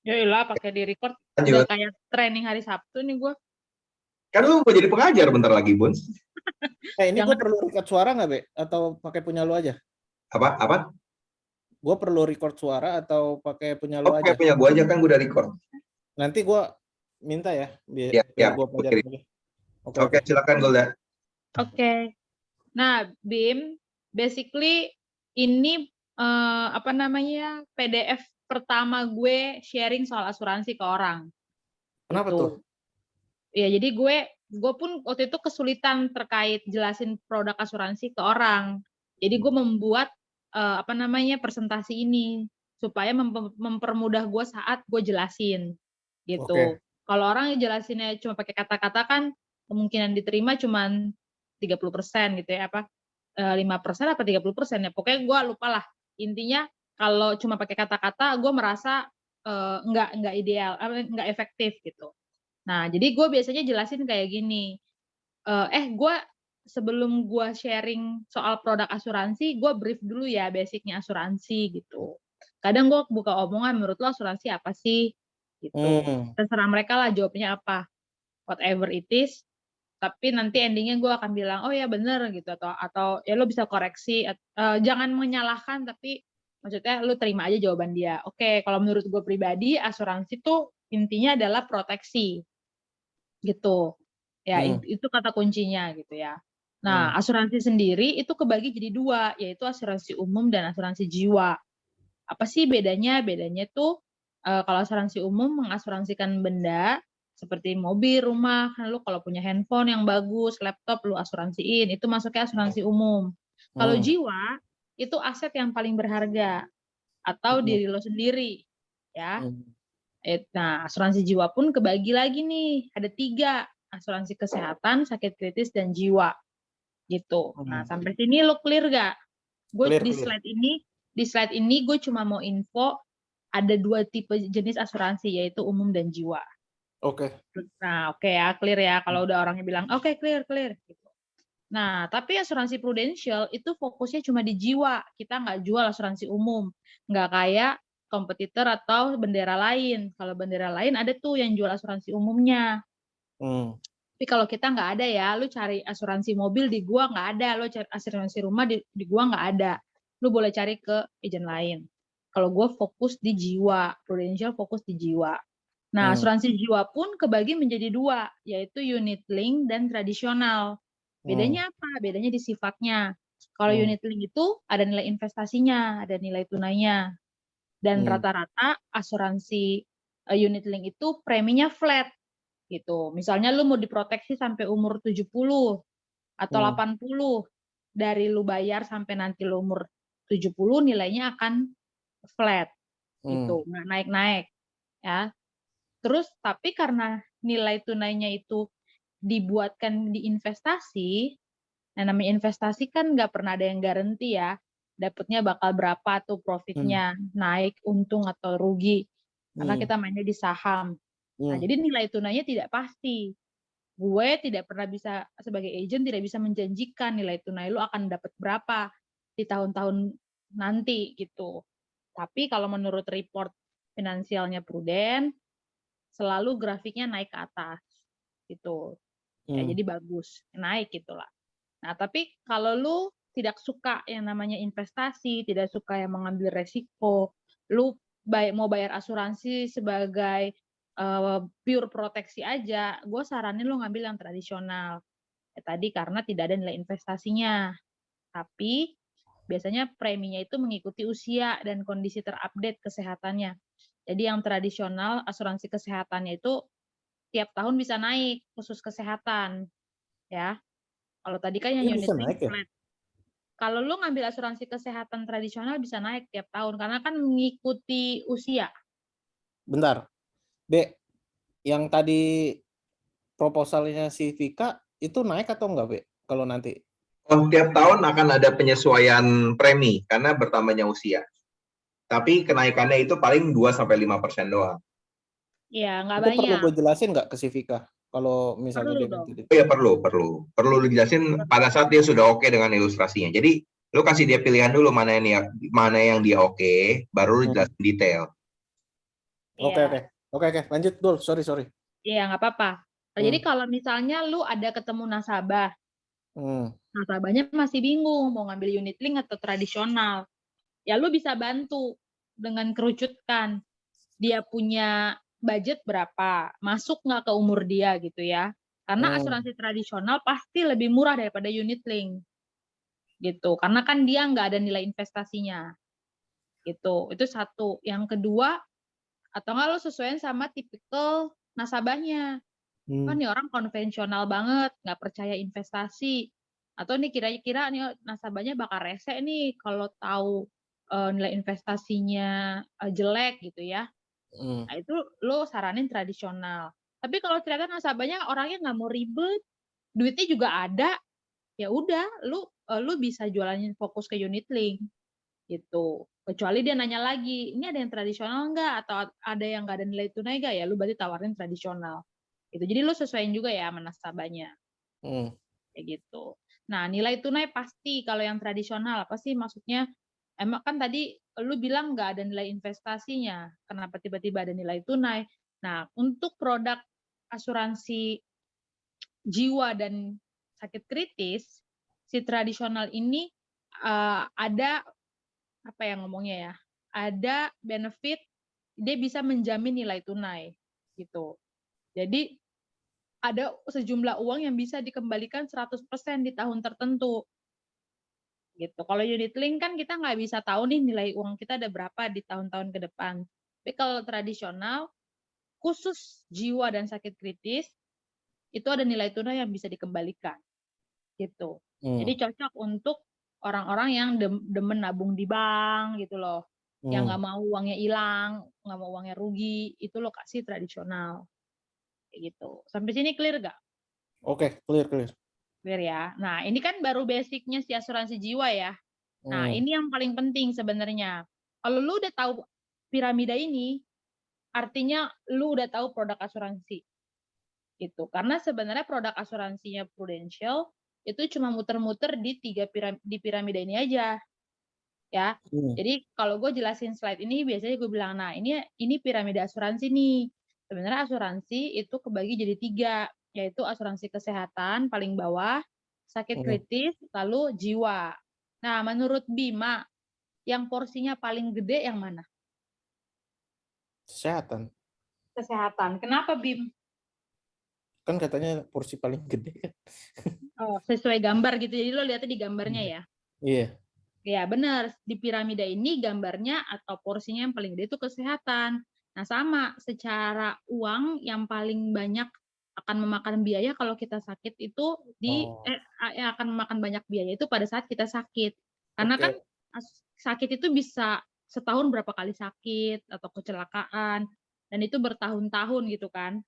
Yaelah pakai di record Kan udah juga, kayak training hari Sabtu nih gue. kan lu mau jadi pengajar bentar lagi, Bun. Ini gue Jangan. perlu record suara nggak, Be? Atau pakai punya lu aja? Apa? Gue perlu record suara atau pakai punya lu Oke, aja? punya gua aja kan gua udah record. Nanti gue minta ya, Ya, biar gue pelajarin dulu. Oke, silakan Golda. Oke. Nah, Bim, basically ini PDF pertama gue sharing soal asuransi ke orang. Kenapa Gitu. tuh? Ya, jadi gue pun waktu itu kesulitan terkait jelasin produk asuransi ke orang. Jadi gue membuat presentasi ini supaya mempermudah gue saat gue jelasin gitu. Oke. Kalau orang jelasinnya cuma pakai kata-kata kan kemungkinan diterima cuma 30% gitu ya, 5% apa 30% ya. Pokoknya gue lupa lah. Intinya kalau cuma pakai kata-kata gue merasa nggak ideal, nggak efektif gitu. Nah, jadi gue biasanya jelasin kayak gini. Gue sebelum gue sharing soal produk asuransi, gue brief dulu ya basicnya asuransi gitu. Kadang gue buka omongan, menurut lo asuransi apa sih? Gitu. Terserah mereka lah jawabnya apa. Whatever it is. Tapi nanti endingnya gue akan bilang, oh ya bener gitu. Atau ya lo bisa koreksi. Jangan menyalahkan, tapi maksudnya lo terima aja jawaban dia. Oke, kalau menurut gue pribadi, asuransi tuh intinya adalah proteksi. Gitu. Ya, itu kata kuncinya gitu ya. Nah, asuransi sendiri itu kebagi jadi dua, yaitu asuransi umum dan asuransi jiwa. Apa sih bedanya? Bedanya tuh kalau asuransi umum mengasuransikan benda seperti mobil, rumah, kan lu kalau punya handphone yang bagus, laptop lu asuransiin, itu masuknya asuransi umum. Kalau jiwa itu aset yang paling berharga atau diri lo sendiri, ya. Nah, asuransi jiwa pun kebagi lagi nih, ada 3, asuransi kesehatan, sakit kritis, dan jiwa, gitu. Nah, sampai sini lo clear gak? Gue Clear. di slide ini gue cuma mau info ada 2 tipe jenis asuransi, yaitu umum dan jiwa. Oke. Nah, oke ya, clear ya. Kalau udah orangnya bilang, oke, clear. Gitu. Nah, tapi asuransi Prudential itu fokusnya cuma di jiwa. Kita nggak jual asuransi umum. Nggak kayak kompetitor atau bendera lain. Kalau bendera lain ada tuh yang jual asuransi umumnya. Tapi kalau kita nggak ada ya, lu cari asuransi mobil di gua nggak ada, lu cari asuransi rumah di gua nggak ada. Lu boleh cari ke agent lain. Kalau gua fokus di jiwa, Prudential fokus di jiwa. Nah, asuransi jiwa pun kebagi menjadi 2, yaitu unit link dan tradisional. Bedanya apa? Bedanya di sifatnya. Kalau unit link itu ada nilai investasinya, ada nilai tunainya. Dan rata-rata asuransi unit link itu preminya flat gitu. Misalnya lu mau diproteksi sampai umur 70 atau 80, dari lu bayar sampai nanti lu umur 70 nilainya akan flat gitu, nggak naik-naik ya. Terus tapi karena nilai tunainya itu dibuatkan di investasi, nah namanya investasi kan nggak pernah ada yang garansi ya, dapatnya bakal berapa tuh profitnya, naik, untung atau rugi, karena kita mainnya di saham. Nah, jadi nilai tunainya tidak pasti. Gue tidak pernah bisa, sebagai agent tidak bisa menjanjikan nilai tunai lu akan dapat berapa di tahun-tahun nanti gitu. Tapi kalau menurut report finansialnya Prudent, selalu grafiknya naik ke atas gitu. Ya, jadi bagus, naik gitulah. Nah, tapi kalau lu tidak suka yang namanya investasi, tidak suka yang mengambil resiko, lu mau bayar asuransi sebagai pure proteksi aja, gue saranin lu ngambil yang tradisional. Ya, tadi karena tidak ada nilai investasinya. Tapi biasanya preminya itu mengikuti usia dan kondisi terupdate kesehatannya. Jadi yang tradisional asuransi kesehatannya itu tiap tahun bisa naik khusus kesehatan, ya. Kalau tadi kan yang unit link flat. Kalau lu ngambil asuransi kesehatan tradisional bisa naik tiap tahun karena kan mengikuti usia. Bentar, B, yang tadi proposalnya si Vika itu naik atau enggak, B? Kalau nanti? Tiap tahun akan ada penyesuaian premi karena bertambahnya usia. Tapi kenaikannya itu paling 2-5% doang. Iya, nggak Itu banyak. perlu gue jelasin nggak ke si Vika? Kalau misalnya Perlu dia dong. gitu. Oh ya perlu dijelasin pada saat dia sudah oke dengan ilustrasinya. Jadi lu kasih dia pilihan dulu mana yang dia oke, baru lu jelasin detail. Oke, Iya. oke. Lanjut, Dul. Sorry. Iya, nggak apa-apa. Nah, jadi Hmm. kalau misalnya lu ada ketemu nasabah, Hmm. nasabahnya masih bingung mau ngambil unit link atau tradisional, ya lu bisa bantu dengan kerucutkan. Dia punya budget berapa, masuk nggak ke umur dia gitu ya. Karena asuransi tradisional pasti lebih murah daripada unit link gitu. Karena kan dia nggak ada nilai investasinya gitu. Itu satu. Yang kedua, atau nggak lo sesuaiin sama tipikal nasabahnya. Oh, nih orang konvensional banget, nggak percaya investasi. Atau nih kira-kira nih nasabahnya bakal rese nih kalau tahu nilai investasinya jelek gitu ya. Nah, itu lo saranin tradisional. Tapi kalau ternyata nasabahnya orangnya nggak mau ribet, duitnya juga ada, ya udah, lu bisa jualannya fokus ke unit link gitu. Kecuali dia nanya lagi, ini ada yang tradisional nggak atau ada yang nggak ada nilai tunai nggak, ya lu berarti tawarin tradisional. Gitu. Jadi lu sesuaiin juga ya sama nasabahnya. Kayak gitu. Nah, nilai tunai pasti kalau yang tradisional apa sih maksudnya? Emang kan tadi lu bilang nggak ada nilai investasinya. Kenapa tiba-tiba ada nilai tunai? Nah, untuk produk asuransi jiwa dan sakit kritis, si tradisional ini ada apa yang ngomongnya ya? Ada benefit dia bisa menjamin nilai tunai gitu. Jadi ada sejumlah uang yang bisa dikembalikan 100% di tahun tertentu gitu. Kalau unit link kan kita nggak bisa tahu nih nilai uang kita ada berapa di tahun-tahun ke depan. Tapi kalau tradisional, khusus jiwa dan sakit kritis, itu ada nilai tunai yang bisa dikembalikan gitu. Jadi cocok untuk orang-orang yang demen nabung di bank gitu loh. Yang nggak mau uangnya hilang, nggak mau uangnya rugi, itu lo kasih tradisional. Kayak gitu. Sampai sini clear gak? Oke, clear. Clear ya. Nah, ini kan baru basicnya si asuransi jiwa ya. Nah, ini yang paling penting sebenarnya. Kalau lu udah tahu piramida ini, artinya lu udah tahu produk asuransi. Gitu. Karena sebenarnya produk asuransinya Prudential itu cuma muter-muter di di piramida ini aja. Ya. Jadi kalau gue jelasin slide ini biasanya gue bilang, nah ini piramida asuransi nih. Sebenarnya asuransi itu kebagi jadi 3, yaitu asuransi kesehatan paling bawah, sakit kritis, lalu jiwa. Nah, menurut Bima, yang porsinya paling gede yang mana? Kesehatan. Kesehatan. Kenapa, Bim? Kan katanya porsi paling gede kan. Oh, sesuai gambar gitu. Jadi lo lihatnya di gambarnya ya. Iya. Ya, benar. Di piramida ini gambarnya atau porsinya yang paling gede itu kesehatan. Nah, sama. Secara uang yang paling banyak akan memakan biaya kalau kita sakit itu akan memakan banyak biaya itu pada saat kita sakit. Karena kan sakit itu bisa setahun berapa kali sakit atau kecelakaan dan itu bertahun-tahun gitu kan.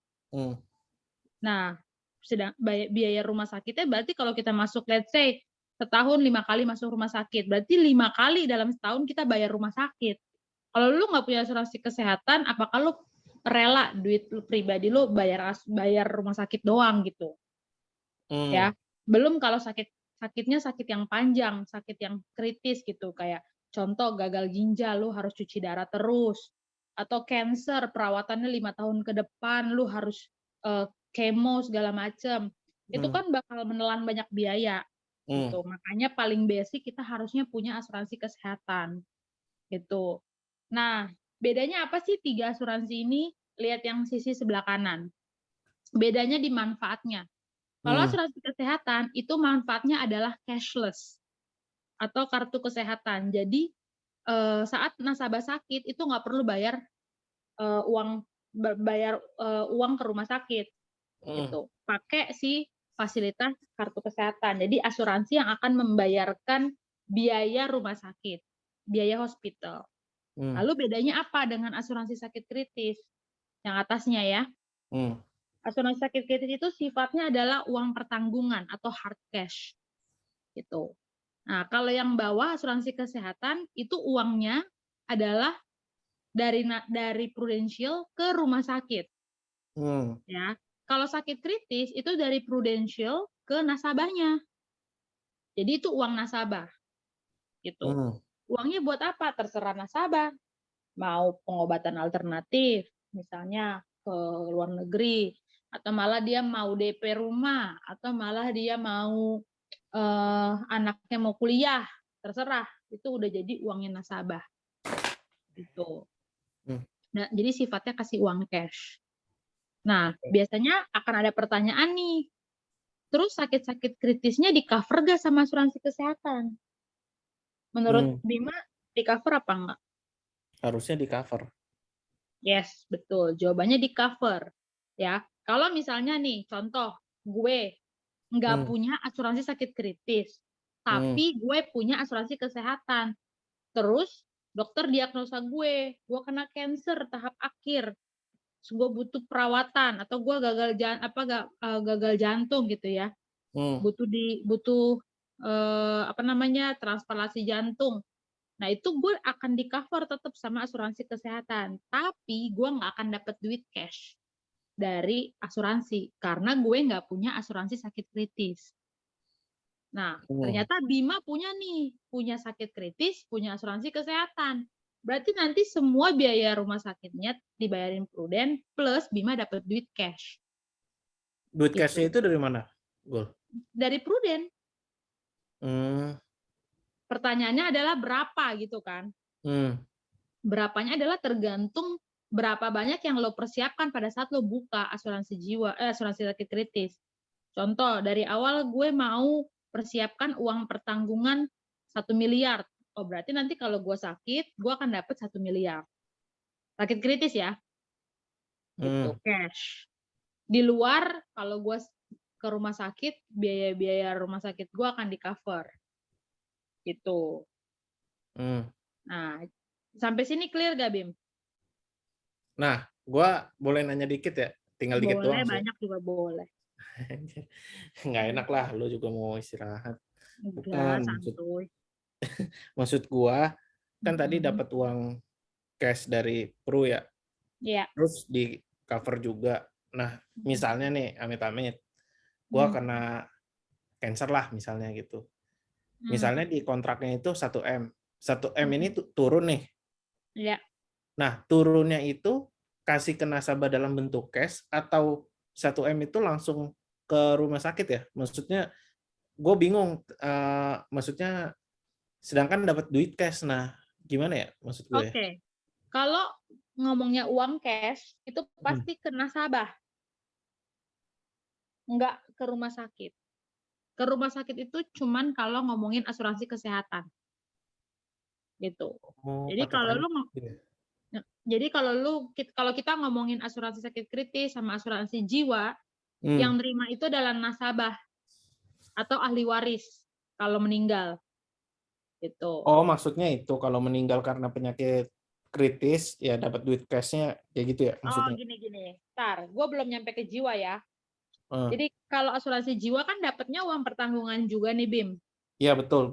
Nah, sedang biaya rumah sakitnya berarti kalau kita masuk let's say setahun 5 kali masuk rumah sakit, berarti 5 kali dalam setahun kita bayar rumah sakit. Kalau lu nggak punya asuransi kesehatan, apakah lu rela duit lu pribadi lu bayar rumah sakit doang gitu? Ya, belum kalau sakitnya sakit yang panjang, sakit yang kritis gitu, kayak contoh gagal ginjal, lu harus cuci darah terus, atau cancer perawatannya 5 tahun ke depan, lu harus kemo segala macam. Itu kan bakal menelan banyak biaya gitu. Makanya paling basic kita harusnya punya asuransi kesehatan gitu. Nah, bedanya apa sih 3 asuransi ini? Lihat yang sisi sebelah kanan. Bedanya di manfaatnya. Kalau asuransi kesehatan itu manfaatnya adalah cashless atau kartu kesehatan. Jadi saat nasabah sakit itu nggak perlu bayar uang ke rumah sakit gitu. Pakai si fasilitas kartu kesehatan. Jadi asuransi yang akan membayarkan biaya rumah sakit, biaya hospital. Lalu bedanya apa dengan asuransi sakit kritis? Yang atasnya ya. Asuransi sakit kritis itu sifatnya adalah uang pertanggungan atau hard cash. Gitu. Nah, kalau yang bawah asuransi kesehatan itu uangnya adalah dari Prudential ke rumah sakit. Ya. Kalau sakit kritis itu dari Prudential ke nasabahnya. Jadi itu uang nasabah. Gitu. Uangnya buat apa? Terserah nasabah. Mau pengobatan alternatif, misalnya ke luar negeri, atau malah dia mau DP rumah, atau malah dia mau anaknya mau kuliah, terserah, itu udah jadi uangnya nasabah gitu. Nah, jadi sifatnya kasih uang cash. Nah, biasanya akan ada pertanyaan nih, terus sakit-sakit kritisnya di cover gak sama asuransi kesehatan? Menurut Bima, di cover apa enggak? Harusnya di cover. Yes, betul. Jawabannya di cover. Ya, kalau misalnya nih, contoh, gue nggak punya asuransi sakit kritis, tapi gue punya asuransi kesehatan. Terus dokter diagnosa gue kena cancer tahap akhir, terus gue butuh perawatan atau gue gagal jantung gitu ya, butuh transplantasi jantung. Nah, itu gue akan di cover tetap sama asuransi kesehatan, tapi gue nggak akan dapat duit cash dari asuransi karena gue nggak punya asuransi sakit kritis. Nah, ternyata Bima punya sakit kritis, punya asuransi kesehatan. Berarti nanti semua biaya rumah sakitnya dibayarin Prudent plus Bima dapat duit cash. Duit cashnya itu dari mana, Gul? Dari Prudent. Pertanyaannya adalah berapa gitu kan? Berapanya adalah tergantung berapa banyak yang lo persiapkan pada saat lo buka asuransi asuransi sakit kritis. Contoh, dari awal gue mau persiapkan uang pertanggungan 1 miliar. Oh, berarti nanti kalau gue sakit, gue akan dapat 1 miliar. Sakit kritis ya. Itu cash. Di luar, kalau gue ke rumah sakit, biaya-biaya rumah sakit gue akan di cover. Gitu. Nah, sampai sini clear gak, Bim? Nah, gue boleh nanya dikit ya? Tinggal dikit doang Boleh, sih. banyak juga boleh. Nggak enak lah, lo juga mau istirahat. Enggak, Bukan, santuy. maksud gue, kan tadi dapat uang cash dari Pru ya? Iya. Terus di cover juga. Nah, misalnya nih, amit-amit, gue kena cancer lah misalnya gitu. Misalnya di kontraknya itu 1M. 1M ini turun nih. Iya. Nah, turunnya itu kasih ke nasabah dalam bentuk cash atau 1M itu langsung ke rumah sakit ya? Maksudnya gue bingung. Maksudnya sedangkan dapat duit cash. Nah, gimana ya maksud gue? Oke. Kalau ngomongnya uang cash, itu pasti ke nasabah. Nggak ke rumah sakit. Ke rumah sakit itu cuman kalau ngomongin asuransi kesehatan. Gitu. Jadi kalau kita ngomongin asuransi sakit kritis sama asuransi jiwa, yang terima itu adalah nasabah atau ahli waris kalau meninggal. Gitu. Oh, maksudnya itu kalau meninggal karena penyakit kritis ya dapat duit cashnya kayak gitu ya maksudnya? Oh, gini. Ntar, gue belum nyampe ke jiwa ya. Jadi kalau asuransi jiwa kan dapatnya uang pertanggungan juga nih, Bim. Iya, betul.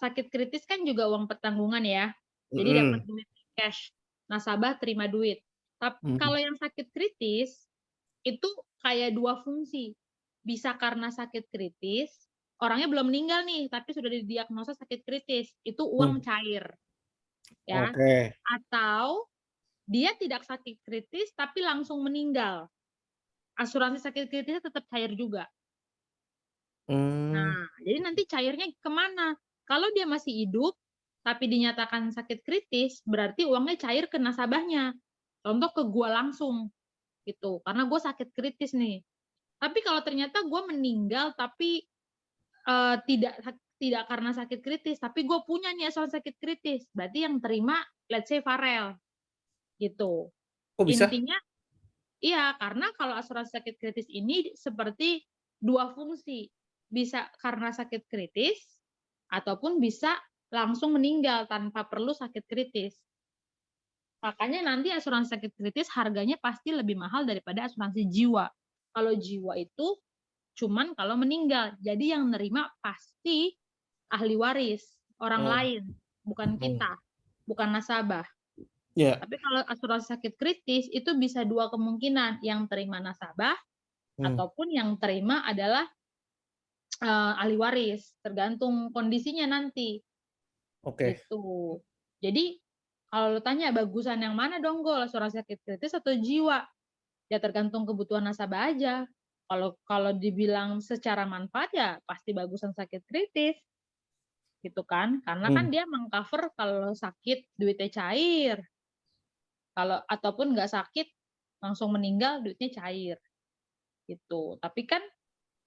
Sakit kritis kan juga uang pertanggungan ya. Jadi dapat duit cash. Nasabah terima duit. Tapi kalau yang sakit kritis itu kayak dua fungsi. Bisa karena sakit kritis, orangnya belum meninggal nih, tapi sudah didiagnosa sakit kritis. Itu uang cair. Ya. Atau dia tidak sakit kritis tapi langsung meninggal. Asuransi sakit kritisnya tetap cair juga. Nah, jadi nanti cairnya kemana? Kalau dia masih hidup, tapi dinyatakan sakit kritis, berarti uangnya cair ke nasabahnya. Contoh ke gue langsung, gitu. Karena gue sakit kritis nih. Tapi kalau ternyata gue meninggal, tapi tidak karena sakit kritis, tapi gue punya nih asuransi sakit kritis, berarti yang terima, let's say Farel, gitu. Kok bisa? Intinya, iya, karena kalau asuransi sakit kritis ini seperti dua fungsi. Bisa karena sakit kritis, ataupun bisa langsung meninggal tanpa perlu sakit kritis. Makanya nanti asuransi sakit kritis harganya pasti lebih mahal daripada asuransi jiwa. Kalau jiwa itu cuman kalau meninggal. Jadi yang nerima pasti ahli waris, orang lain, bukan kita, bukan nasabah. Tapi kalau asuransi sakit kritis itu bisa dua kemungkinan, yang terima nasabah ataupun yang terima adalah ahli waris, tergantung kondisinya nanti. Gitu. Jadi Kalau lu tanya bagusan yang mana dong, Gol? Asuransi sakit kritis atau jiwa? Ya tergantung kebutuhan nasabah aja. Kalau dibilang secara manfaat ya pasti bagusan sakit kritis. Gitu kan? Karena kan dia mengcover kalau sakit duitnya cair. Kalau ataupun nggak sakit langsung meninggal duitnya cair. Gitu. Tapi kan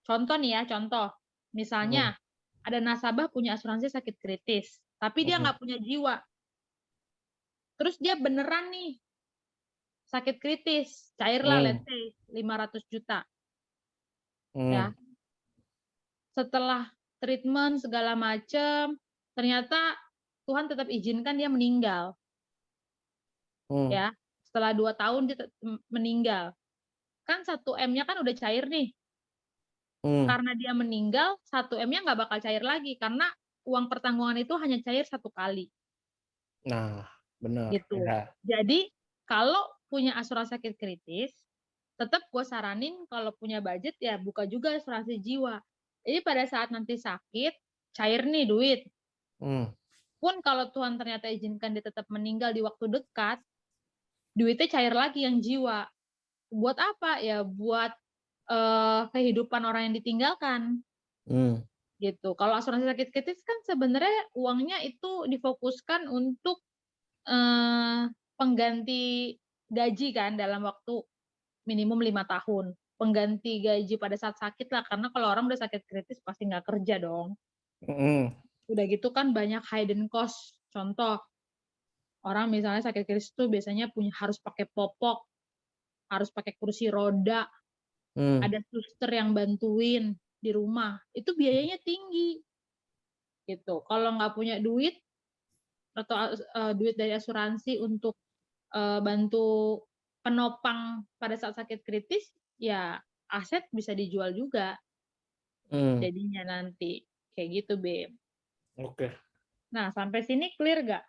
contoh nih ya, contoh. Misalnya ada nasabah punya asuransi sakit kritis, tapi dia nggak punya jiwa. Terus dia beneran nih sakit kritis, cairlah let's say 500 juta. Ya. Setelah treatment segala macam, ternyata Tuhan tetap izinkan dia meninggal. Ya. Setelah 2 tahun dia meninggal. Kan 1M-nya kan udah cair nih. Karena dia meninggal, 1M-nya nggak bakal cair lagi karena uang pertanggungan itu hanya cair 1 kali. Nah, benar. Gitu. Ya. Jadi kalau punya asuransi sakit kritis, tetap gue saranin kalau punya budget ya buka juga asuransi jiwa. Jadi pada saat nanti sakit, cair nih duit. Pun kalau Tuhan ternyata izinkan dia tetap meninggal di waktu dekat, duitnya cair lagi yang jiwa. Buat apa? Ya buat kehidupan orang yang ditinggalkan. Gitu. Kalau asuransi sakit kritis kan sebenarnya uangnya itu difokuskan untuk pengganti gaji kan dalam waktu minimum 5 tahun. Pengganti gaji pada saat sakit lah, karena kalau orang udah sakit kritis pasti nggak kerja dong. Udah gitu kan banyak hidden cost. Contoh, orang misalnya sakit kritis tuh biasanya harus pakai popok, harus pakai kursi roda, ada suster yang bantuin di rumah. Itu biayanya tinggi. Gitu. Kalau nggak punya duit atau duit dari asuransi untuk bantu penopang pada saat sakit kritis, ya aset bisa dijual juga. Jadinya nanti kayak gitu, Bim. Oke. Nah, sampai sini clear gak?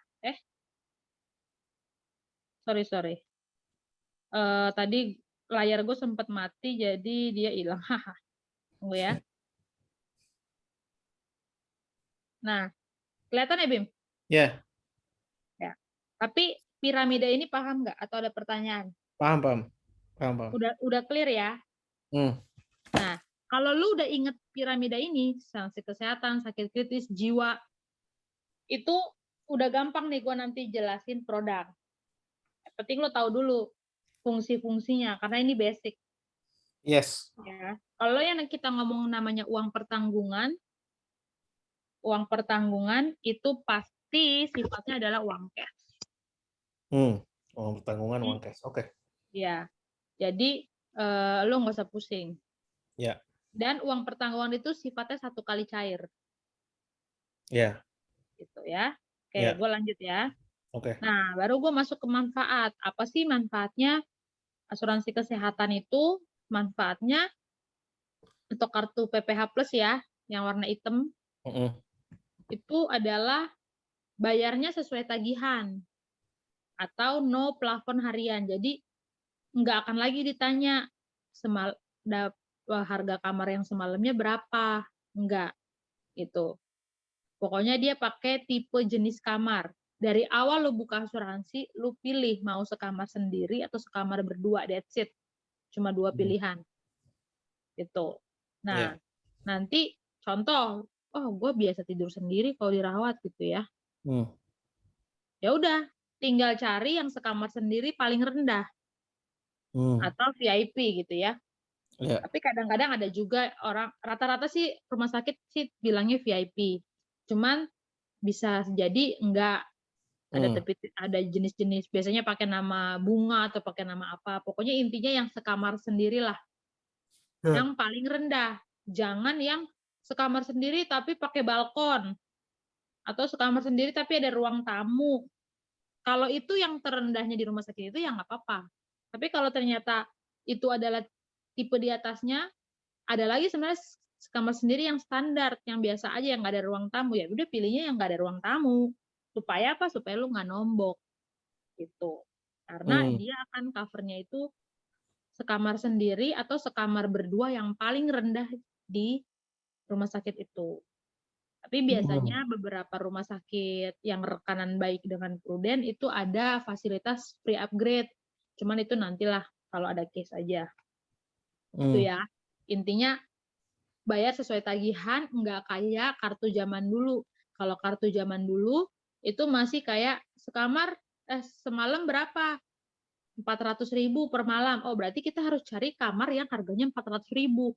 Sorry. Tadi layar gue sempat mati, jadi dia hilang. Tunggu ya. Nah, kelihatan ya, Bim? Ya. Ya. Tapi piramida ini paham nggak? Atau ada pertanyaan? Paham. Udah clear ya? Nah, kalau lu udah inget piramida ini, sanksi kesehatan, sakit kritis, jiwa, itu udah gampang nih gue nanti jelasin produk. Yang penting lo tahu dulu fungsi-fungsinya, karena ini basic. Yes. Ya. Kalau yang kita ngomong namanya uang pertanggungan itu pasti sifatnya adalah uang cash. Uang pertanggungan, uang cash. Oke. Ya, jadi lo nggak usah pusing. Ya. Dan uang pertanggungan itu sifatnya 1 kali cair. Ya. Gitu ya. Oke, Ya. gue lanjut ya. Oke. Nah, baru gue masuk ke manfaat. Apa sih manfaatnya asuransi kesehatan itu? Manfaatnya untuk kartu PPH Plus ya, yang warna hitam, itu adalah bayarnya sesuai tagihan atau no plafon harian. Jadi nggak akan lagi ditanya harga kamar yang semalamnya berapa. Enggak, gitu. Pokoknya dia pakai tipe jenis kamar. Dari awal lo buka asuransi, lo pilih mau sekamar sendiri atau sekamar berdua, that's it. Cuma 2 pilihan. Gitu. Nah, nanti contoh, gue biasa tidur sendiri kalau dirawat gitu ya. Ya udah, tinggal cari yang sekamar sendiri paling rendah. Atau VIP gitu ya. Tapi kadang-kadang ada juga orang, rata-rata sih rumah sakit sih bilangnya VIP. Cuman bisa jadi enggak, ada jenis-jenis biasanya pakai nama bunga atau pakai nama apa. Pokoknya intinya yang sekamar sendirilah. Yang paling rendah. Jangan yang sekamar sendiri tapi pakai balkon. Atau sekamar sendiri tapi ada ruang tamu. Kalau itu yang terendahnya di rumah sakit itu ya nggak apa-apa. Tapi kalau ternyata itu adalah tipe di atasnya, ada lagi sebenarnya kamar sendiri yang standar, yang biasa aja, yang nggak ada ruang tamu. Ya udah pilihnya yang nggak ada ruang tamu. Supaya apa? Supaya lu nggak nombok. Gitu. Karena dia akan covernya itu sekamar sendiri atau sekamar berdua yang paling rendah di rumah sakit itu. Tapi biasanya beberapa rumah sakit yang rekanan baik dengan Prudent itu ada fasilitas free upgrade. Cuman itu nantilah kalau ada case aja. Itu ya. Intinya bayar sesuai tagihan, nggak kayak kartu zaman dulu. Kalau kartu zaman dulu itu masih kayak semalam berapa? 400.000 per malam. Oh, berarti kita harus cari kamar yang harganya 400.000.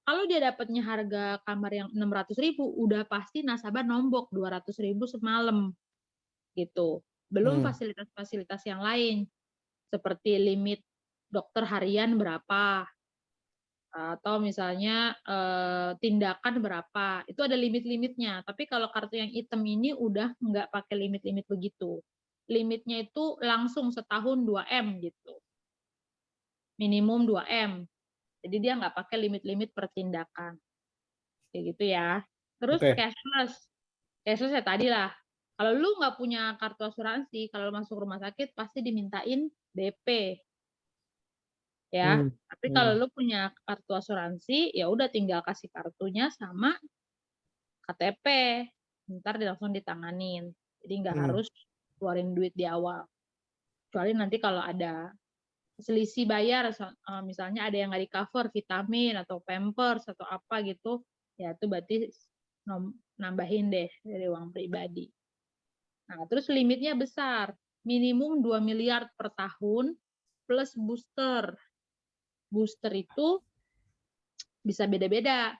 Kalau dia dapatnya harga kamar yang 600.000, udah pasti nasabah nombok 200.000 semalam. Gitu. Belum fasilitas-fasilitas yang lain. Seperti limit dokter harian berapa. Atau misalnya tindakan berapa. Itu ada limit-limitnya. Tapi kalau kartu yang hitam ini udah nggak pakai limit-limit begitu. Limitnya itu langsung setahun 2M gitu. Minimum 2M. Jadi dia nggak pakai limit-limit per tindakan. Kayak gitu ya. Terus cashless. Cashless ya tadi lah. Kalau lu nggak punya kartu asuransi, kalau masuk rumah sakit pasti dimintain DP. Ya. Tapi kalau lu punya kartu asuransi, ya udah tinggal kasih kartunya sama KTP. Ntar langsung ditanganin. Jadi nggak harus keluarin duit di awal. Kecuali nanti kalau ada selisih bayar, misalnya ada yang nggak di cover vitamin atau pampers atau apa gitu, ya itu berarti nambahin deh dari uang pribadi. Nah, terus limitnya besar, minimum 2 miliar per tahun plus booster. Booster itu bisa beda-beda.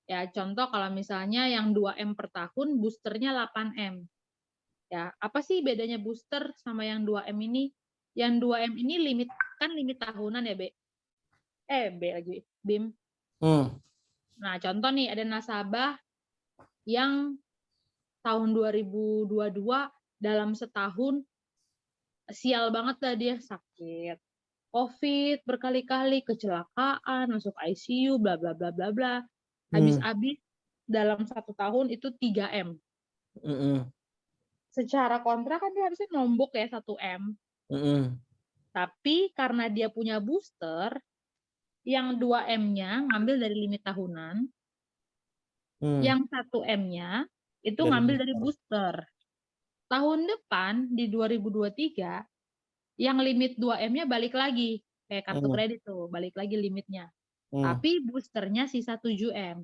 Ya, contoh kalau misalnya yang 2M per tahun, boosternya 8M. Ya, apa sih bedanya booster sama yang 2M ini? Yang 2M ini limit tahunan ya, B lagi, Bim. Nah, contoh nih ada nasabah yang tahun 2022 dalam setahun sial banget dah dia sakit. COVID berkali-kali, kecelakaan, masuk ICU, bla bla bla bla bla. Habis-habis dalam 1 tahun itu 3M. Secara kontrak kan dia harusnya nombok ya 1M. Tapi karena dia punya booster, yang 2M-nya ngambil dari limit tahunan, yang 1M-nya itu ngambil dari booster. Tahun depan di 2023, yang limit 2M-nya balik lagi. Kayak kartu kredit tuh, balik lagi limitnya. Tapi boosternya sisa 7M.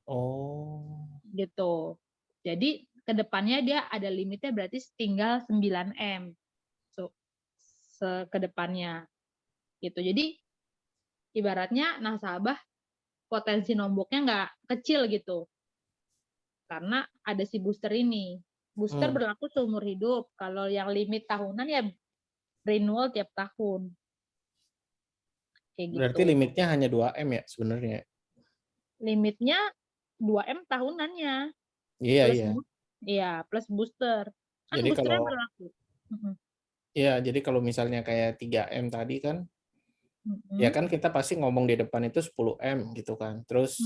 Oh. Gitu. Jadi ke depannya dia ada limitnya berarti tinggal 9M. Ke depannya. Gitu. Jadi ibaratnya nasabah potensi nomboknya nggak kecil gitu. Karena ada si booster ini. Booster berlaku seumur hidup. Kalau yang limit tahunan ya renewal tiap tahun. Kayak Berarti gitu. limitnya hanya 2M ya sebenarnya? Limitnya 2M tahunannya. Iya, plus iya. Iya, plus booster. Kan Jadi boosternya kalau berlaku. ya, jadi kalau misalnya kayak 3M tadi kan, ya kan kita pasti ngomong di depan itu 10M gitu kan. Terus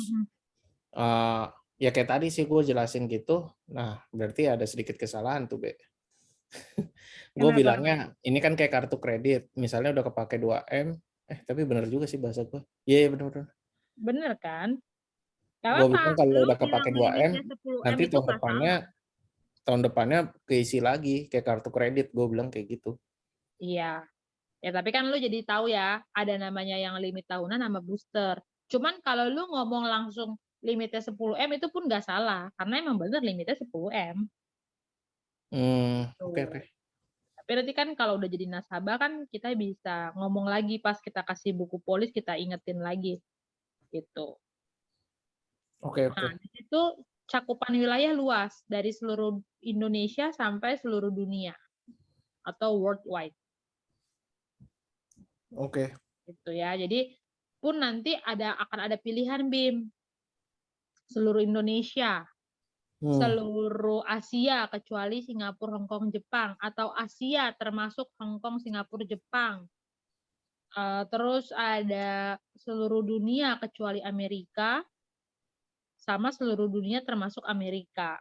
ya kayak tadi sih gue jelasin gitu. Nah, berarti ada sedikit kesalahan tuh, Be. Gue bilangnya ini kan kayak kartu kredit, misalnya udah kepake 2M, tapi bener juga sih bahasa gue. Iya, bener-bener. Bener kan? Gue bilang kalau Lu udah bilang kepake 2M, limitnya 10M nanti itu nggak salah. tahun depannya keisi lagi kayak kartu kredit, gue bilang kayak gitu. Iya. Ya tapi kan lu jadi tahu ya, ada namanya yang limit tahunan sama booster. Cuman kalau lu ngomong langsung limitnya 10M itu pun nggak salah, karena emang bener limitnya 10M. Oke. Tapi nanti kan kalau udah jadi nasabah kan kita bisa ngomong lagi pas kita kasih buku polis, kita ingetin lagi. Gitu. Oke. Nah, di situ cakupan wilayah luas dari seluruh Indonesia sampai seluruh dunia atau worldwide. Oke. Gitu ya. Jadi pun nanti akan ada pilihan BIM seluruh Indonesia, seluruh Asia kecuali Singapura, Hong Kong, Jepang, atau Asia termasuk Hong Kong, Singapura, Jepang. Terus ada seluruh dunia kecuali Amerika, sama seluruh dunia termasuk Amerika.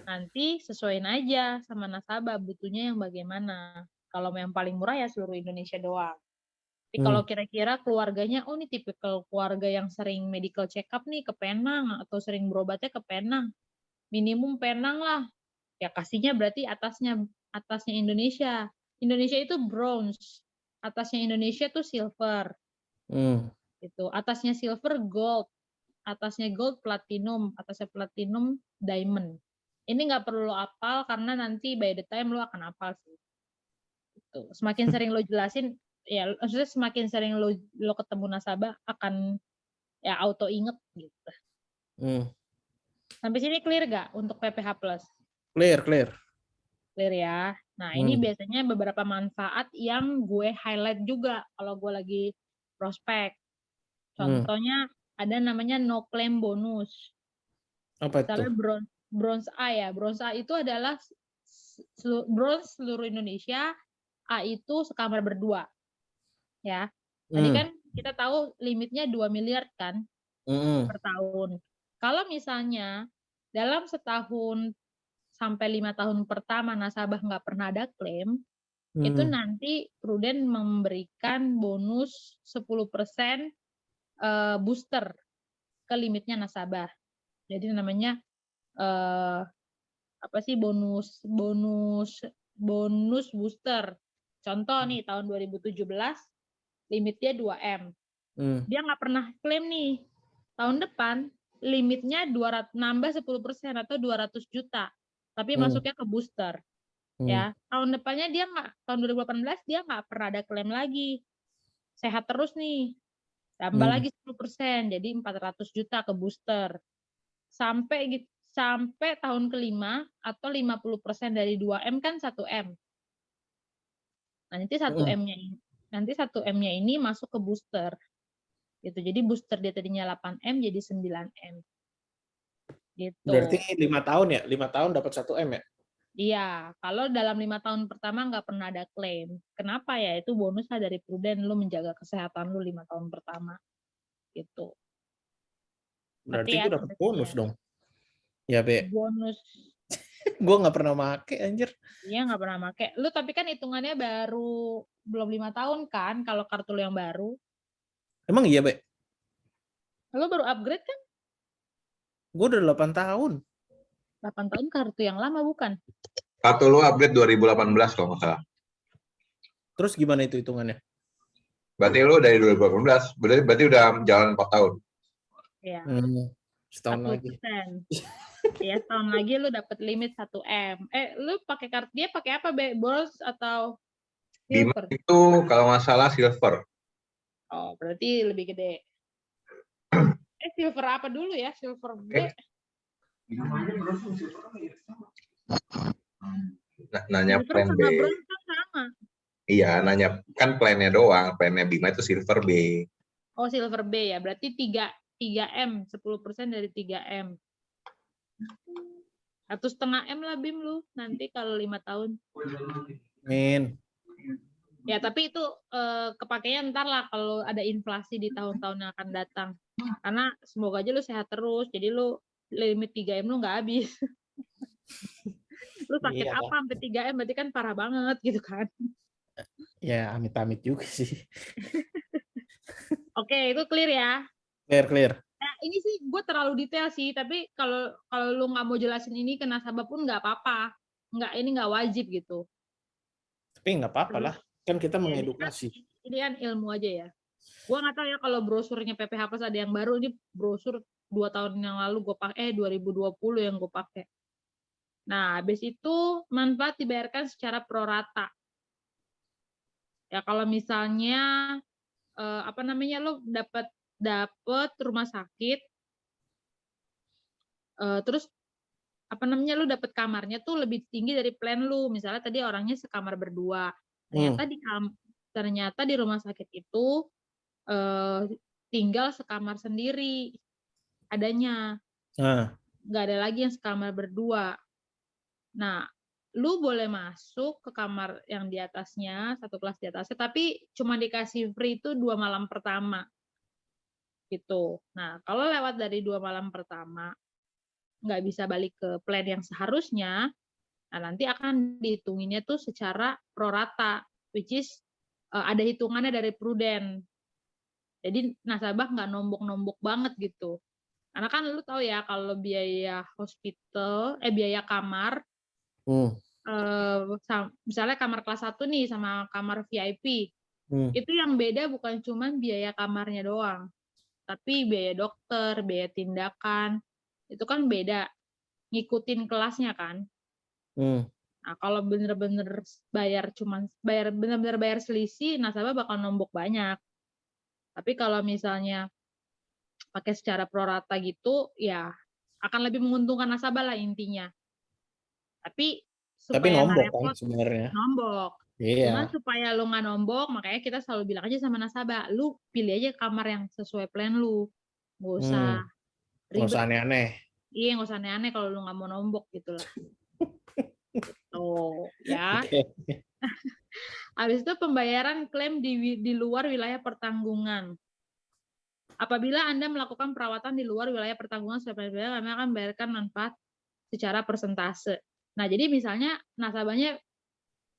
Nanti sesuaiin aja sama nasabah butuhnya yang bagaimana. Kalau yang paling murah ya seluruh Indonesia doang. Tapi kalau kira-kira keluarganya, oh ini tipikal keluarga yang sering medical check up nih ke Penang, atau sering berobatnya ke Penang, minimum Penang lah, ya kasihnya berarti atasnya Indonesia. Indonesia itu bronze, atasnya Indonesia tuh silver, gitu. Atasnya silver gold, atasnya gold platinum, atasnya platinum diamond. Ini nggak perlu lo hafal karena nanti by the time lo akan hafal sih. Gitu. Semakin sering lo jelasin, ya maksudnya semakin sering lo ketemu nasabah akan ya auto inget gitu. Sampai sini clear gak untuk PPH Plus? Clear. Clear ya. Nah, ini biasanya beberapa manfaat yang gue highlight juga kalau gue lagi prospek. Contohnya ada namanya no claim bonus. Apa Misalnya itu? bronze A ya. Bronze A itu adalah bronze seluruh Indonesia, A itu sekamar berdua. Ya. Tadi kan kita tahu limitnya 2 miliar kan per tahun. Kalau misalnya dalam setahun sampai 5 tahun pertama nasabah nggak pernah ada klaim, itu nanti Prudent memberikan bonus 10% booster ke limitnya nasabah. Jadi namanya apa sih bonus booster. Contoh nih tahun 2017 limitnya 2M. Dia nggak pernah klaim nih. Tahun depan limitnya 200, nambah 10% atau 200 juta. Tapi masuknya ke booster. Ya, tahun depannya tahun 2018 dia nggak pernah ada klaim lagi. Sehat terus nih. Tambah lagi 10%, jadi 400 juta ke booster. Sampai tahun kelima atau 50% dari 2M kan 1M. Nah, nanti 1M-nya ini masuk ke booster. Gitu. Jadi booster dia tadinya 8M jadi 9M. Gitu. Berarti 5 tahun ya? 5 tahun dapat 1M ya? Iya, kalau dalam 5 tahun pertama nggak pernah ada klaim. Kenapa ya? Itu bonusnya dari Prudent, lu menjaga kesehatan lu 5 tahun pertama. Gitu. Berarti Ya, gue dapat bonus dong. Ya, Be. Bonus. Gue nggak pernah make, anjir. Iya, nggak pernah make. Lu tapi kan hitungannya baru belum 5 tahun kan, kalau kartu lu yang baru. Emang iya, Be? Lu baru upgrade kan? Gue udah 8 tahun. 8 tahun kartu yang lama bukan? Kartu lu upgrade 2018 kalau nggak salah. Terus gimana itu hitungannya? Berarti lu dari 2018, berarti udah jalan 4 tahun. Iya. Setahun lagi. Ya, setahun lagi lu dapat limit 1M. Lu pakai kartu dia pakai apa, Be? Bronze atau silver? Bima itu kalau nggak salah silver. Oh, berarti lebih gede. Silver apa dulu ya? Silver B. Nanya Silver plan sama B. bronze kan sama. Iya, nanya kan plannya doang. Plannya Bima itu silver B. Oh, silver B ya. Berarti 3M, 10% dari 3M. 1,5M lah Bim lu nanti kalau 5 tahun. Amin. Ya, tapi itu kepakainya ntar lah kalau ada inflasi di tahun-tahun yang akan datang. Karena semoga aja lu sehat terus, jadi lu limit 3M lu nggak habis. Lu sakit Iya, apa sampai 3M, berarti kan parah banget gitu kan. ya, amit-amit juga sih. Oke, itu clear ya. Clear. Nah, ini sih gue terlalu detail sih, tapi kalau lu nggak mau jelasin ini ke nasabah pun nggak apa-apa. Ini nggak wajib gitu. Tapi nggak apa-apa lah, kan kita mengedukasi. Ini kan ilmu aja ya. Gue nggak tahu ya kalau brosurnya PPH Plus ada yang baru. Ini brosur 2 tahun yang lalu gue pakai, 2020 yang gue pakai. Nah, habis itu manfaat dibayarkan secara prorata. Ya kalau misalnya lo dapat rumah sakit, terus lu dapat kamarnya tuh lebih tinggi dari plan lu. Misalnya tadi orangnya sekamar berdua. Ternyata di rumah sakit itu tinggal sekamar sendiri adanya. Nggak ada lagi yang sekamar berdua. Nah, lu boleh masuk ke kamar yang di atasnya, satu kelas di atasnya, tapi cuma dikasih free itu 2 malam pertama. Gitu. Nah, kalau lewat dari 2 malam pertama, nggak bisa balik ke plan yang seharusnya, nah nanti akan dihitunginnya tuh secara prorata, which is ada hitungannya dari Prudent. Jadi nasabah nggak nombok-nombok banget gitu. Karena kan lu tahu ya kalau biaya hospital, biaya kamar, misalnya kamar kelas 1 nih sama kamar VIP, itu yang beda bukan cuma biaya kamarnya doang, tapi biaya dokter, biaya tindakan, itu kan beda, ngikutin kelasnya kan. Nah, kalau bener-bener bener-bener bayar selisih, nasabah bakal nombok banyak. Tapi kalau misalnya pakai secara prorata gitu, ya akan lebih menguntungkan nasabah lah intinya. Tapi supaya nggak nombok kan repot, sebenarnya. nombok. Cuman Iya. supaya lu nggak nombok, makanya kita selalu bilang aja sama nasabah, lu pilih aja kamar yang sesuai plan lu. Nggak usah Nggak usah ribet. aneh-aneh. Iya, nggak usah aneh-aneh kalau lu nggak mau nombok gitu lah. Tuh, ya. Oke. Habis itu pembayaran klaim di luar wilayah pertanggungan. Apabila Anda melakukan perawatan di luar wilayah pertanggungan kami akan membayarkan manfaat secara persentase. Nah, jadi misalnya nasabahnya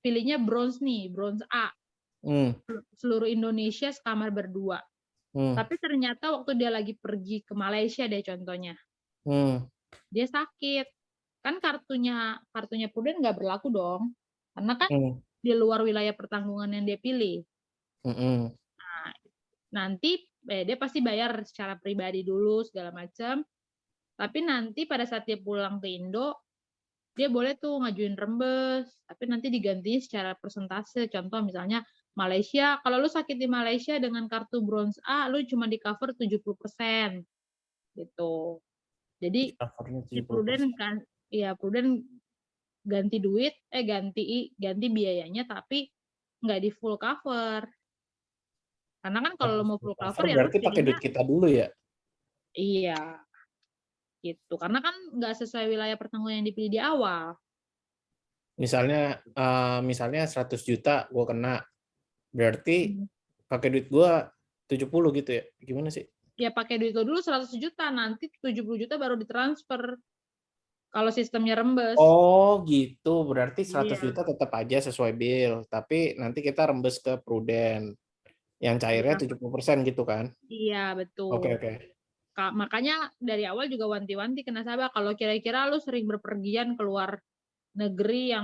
pilihnya bronze nih, bronze A. Seluruh Indonesia sekamar berdua. Tapi ternyata waktu dia lagi pergi ke Malaysia deh contohnya. Dia sakit. Kan kartunya Prudent nggak berlaku dong. Karena kan di luar wilayah pertanggungan yang dia pilih. Nah, nanti dia pasti bayar secara pribadi dulu segala macam. Tapi nanti pada saat dia pulang ke Indo, dia boleh tuh ngajuin rembes, tapi nanti digantinya secara persentase. Contoh misalnya Malaysia, kalau lu sakit di Malaysia dengan kartu bronze A, lu cuma di cover 70%. Gitu. Jadi si Prudent kan, ya Prudent ganti duit, ganti biayanya, tapi nggak di full cover. Karena kan kalau lu mau full cover ya lu Berarti pakai duit pilihnya, kita dulu ya? iya, gitu. Karena kan nggak sesuai wilayah pertanggungan yang dipilih di awal. Misalnya 100 juta gue kena, berarti pakai duit gue 70 gitu ya? Gimana sih? Ya pakai duit lo dulu 100 juta, nanti 70 juta baru ditransfer. Kalau sistemnya rembes. Oh gitu, berarti 100 Iya. juta tetap aja sesuai bill, tapi nanti kita rembes ke Prudent, yang cairnya 70% gitu kan? Iya, betul. Oke. Makanya dari awal juga wanti-wanti ke nasabah, kalau kira-kira lu sering berpergian keluar negeri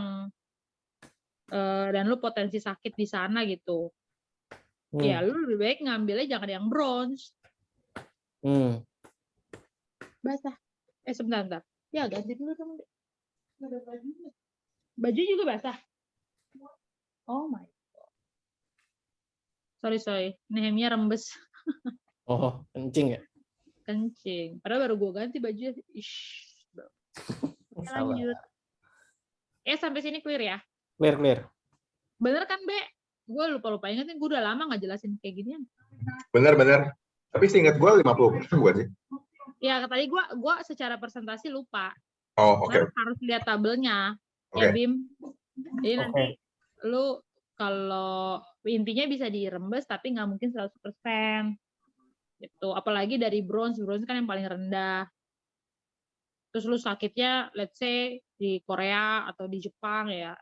dan lu potensi sakit di sana gitu, ya lu lebih baik ngambilnya jangan yang bronze. Basah. Sebentar. Ya ganti dulu dong. Baju juga basah. Oh my god. Sorry. Nehemia rembes. Oh, kencing ya? Kencing. Padahal baru gue ganti baju. Lanjut. Sampai sini clear ya? Clear. Bener kan, Be? Gue lupa ingetin, gue udah lama nggak jelasin kayak ginian. Bener. Tapi seingat gue 50% bukan sih? Ya, tadi gue secara presentasi lupa. Oh, oke. Harus lihat tabelnya. Ya, Bim. Jadi nanti lu kalau intinya bisa dirembes tapi nggak mungkin 100%. Gitu. Apalagi dari bronze kan yang paling rendah. Terus lu sakitnya let's say di Korea atau di Jepang ya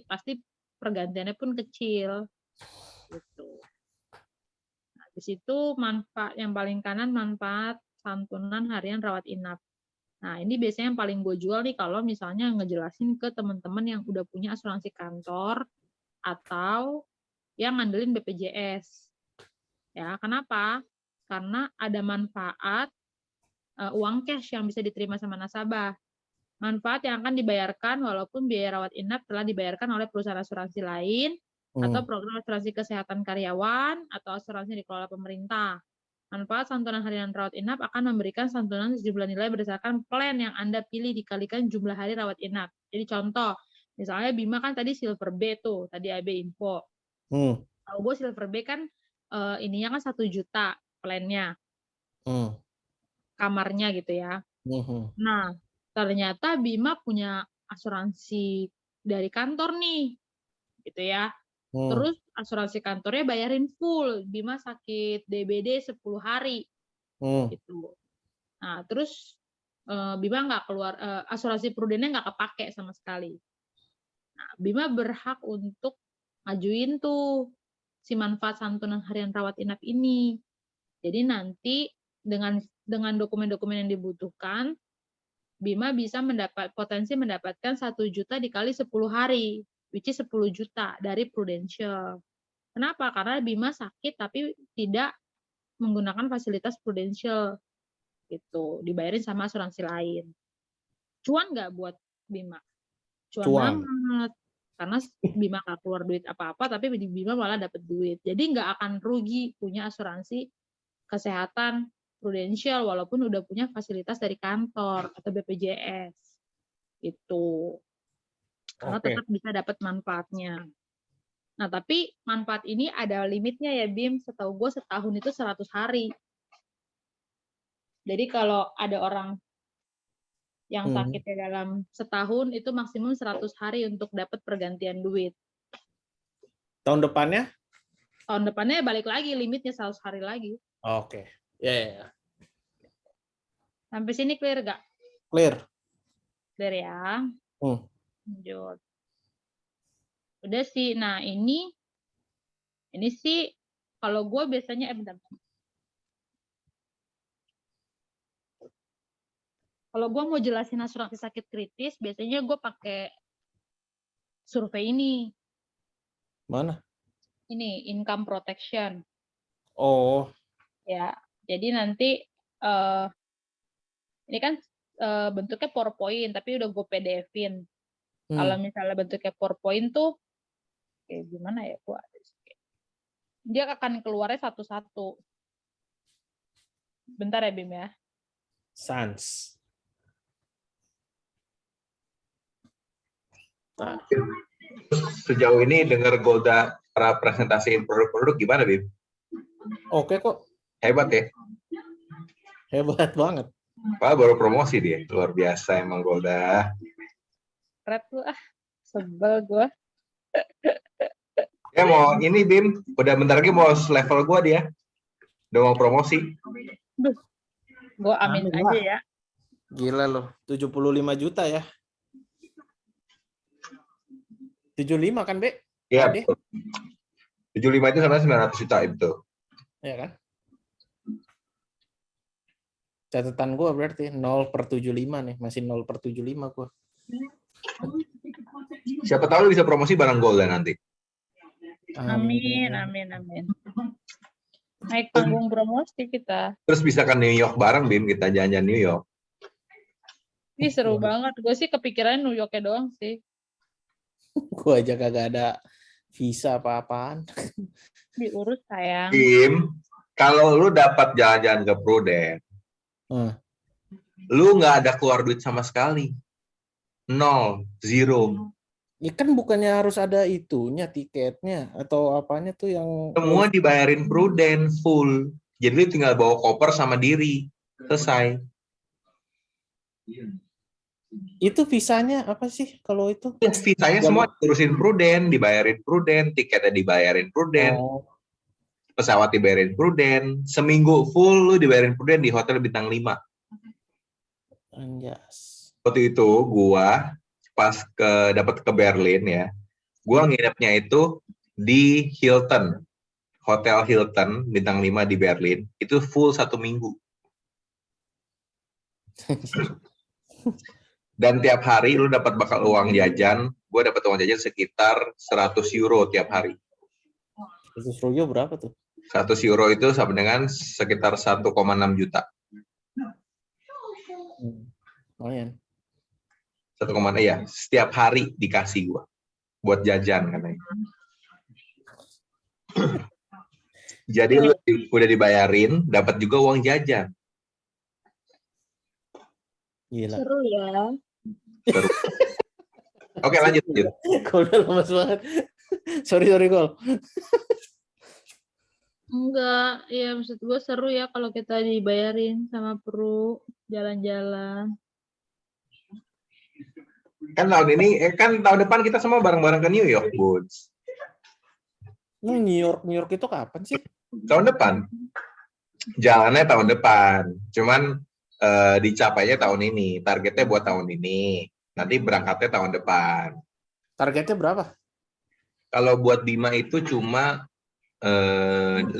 pasti pergantiannya pun kecil gitu. Nah, di situ manfaat yang paling kanan, manfaat santunan harian rawat inap. Nah, ini biasanya yang paling gue jual nih kalau misalnya ngejelasin ke teman-teman yang udah punya asuransi kantor atau yang ngandelin BPJS. Ya, kenapa? Karena ada manfaat uang cash yang bisa diterima sama nasabah. Manfaat yang akan dibayarkan walaupun biaya rawat inap telah dibayarkan oleh perusahaan asuransi lain atau program asuransi kesehatan karyawan atau asuransi dikelola pemerintah. Manfaat santunan harian rawat inap akan memberikan santunan sejumlah nilai berdasarkan plan yang Anda pilih dikalikan jumlah hari rawat inap. Jadi contoh, misalnya Bima kan tadi Silver B tuh, tadi AB Info. Kalau gue Silver B kan ininya kan 1 juta plannya. Kamarnya gitu ya. Nah, ternyata Bima punya asuransi dari kantor nih, gitu ya. Terus asuransi kantornya bayarin full, Bima sakit DBD 10 hari, gitu. Nah, terus Bima nggak keluar, asuransi Prudentnya nggak kepake sama sekali. Nah, Bima berhak untuk ngajuin tuh si manfaat santunan harian rawat inap ini. Jadi nanti dengan dokumen-dokumen yang dibutuhkan, Bima bisa potensi mendapatkan 1 juta dikali 10 hari, which is 10 juta dari Prudential. Kenapa? Karena Bima sakit tapi tidak menggunakan fasilitas Prudential. Gitu, dibayarin sama asuransi lain. Cuan nggak buat Bima? Cuan banget. Karena Bima nggak keluar duit apa-apa, tapi Bima malah dapat duit. Jadi nggak akan rugi punya asuransi kesehatan Prudential walaupun udah punya fasilitas dari kantor atau BPJS. Itu. Karena tetap bisa dapat manfaatnya. Nah, tapi manfaat ini ada limitnya ya, Bim. Setahu gue setahun itu 100 hari. Jadi kalau ada orang yang sakitnya dalam setahun itu maksimum 100 hari untuk dapat pergantian duit. Tahun depannya? Tahun depannya balik lagi, limitnya 100 hari lagi. Oke. Ya. Sampai sini clear gak? Clear. Clear ya. Lanjut. Udah sih. Nah, ini sih kalau gue biasanya bentar. Kalau gue mau jelasin asuransi sakit kritis, biasanya gue pakai survei ini. Mana? Ini income protection. Oh. Ya, jadi nanti ini kan bentuknya PowerPoint, tapi udah gue PDF-in. Kalau misalnya bentuknya PowerPoint tuh, kayak gimana ya? Dia akan keluarnya satu-satu. Bentar ya, Bim ya. Sans. Nah. Sejauh ini dengar Golda para presentasiin produk-produk gimana, Bim? Oke kok. Hebat ya? Hebat banget. Pak baru promosi dia, luar biasa emang Golda. Red tuh sebel gue. Ya mau ini Bim, udah bentar lagi mau level gue dia. Udah mau promosi. Gue amin aja ya. Gila loh, 75 juta ya. 75 kan, Be? Iya, betul. 75 itu sama 900 juta itu. Iya kan? Catatan gue berarti 0/75 nih, masih 0/75 gue. Siapa tahu bisa promosi barang Golda nanti. Amin. Naik panggung promosi kita. Terus bisa ke New York bareng, Bim, kita jalan-jalan New York. Ih, seru banget. Gue sih kepikiran New York-nya doang sih. Gue aja kagak ada visa apa-apaan. Diurus sayang. Bim, kalau lu dapat jalan-jalan ke Prudent, lu nggak ada keluar duit sama sekali. 0, 0. Ya kan bukannya harus ada itunya, tiketnya atau apanya tuh yang Semua dibayarin Prudent full. Jadi lu tinggal bawa koper sama diri. Selesai. Itu visanya apa sih kalau itu? Visanya semua diurusin Prudent, dibayarin Prudent, tiketnya dibayarin Prudent, pesawat dibayarin Prudent, seminggu full lu dibayarin Prudent di hotel bintang 5. Anjas. Waktu itu gua pas dapat ke Berlin ya, gua nginepnya itu di Hilton, Hotel Hilton bintang 5 di Berlin, itu full 1 minggu. Dan tiap hari lu dapat bakal uang jajan, gue dapat uang jajan sekitar 100 euro tiap hari. 100 euro berapa tuh? 100 euro itu sama dengan sekitar 1,6 juta. Lumayan. 1, ya, setiap hari dikasih gue buat jajan katanya. Jadi lu udah dibayarin, dapat juga uang jajan. Gila. Seru ya. Seru. Oke, lanjut. Kol udah lemas banget. Sorry Kol. Enggak, ya maksud gue seru ya kalau kita dibayarin sama Pru jalan-jalan. Kan tahun ini, kan tahun depan kita semua bareng-bareng ke New York, Buds. New York itu kapan sih? Tahun depan. Jalannya tahun depan. Cuman dicapainya tahun ini. Targetnya buat tahun ini. Nanti berangkatnya tahun depan. Targetnya berapa? Kalau buat Bima itu cuma 528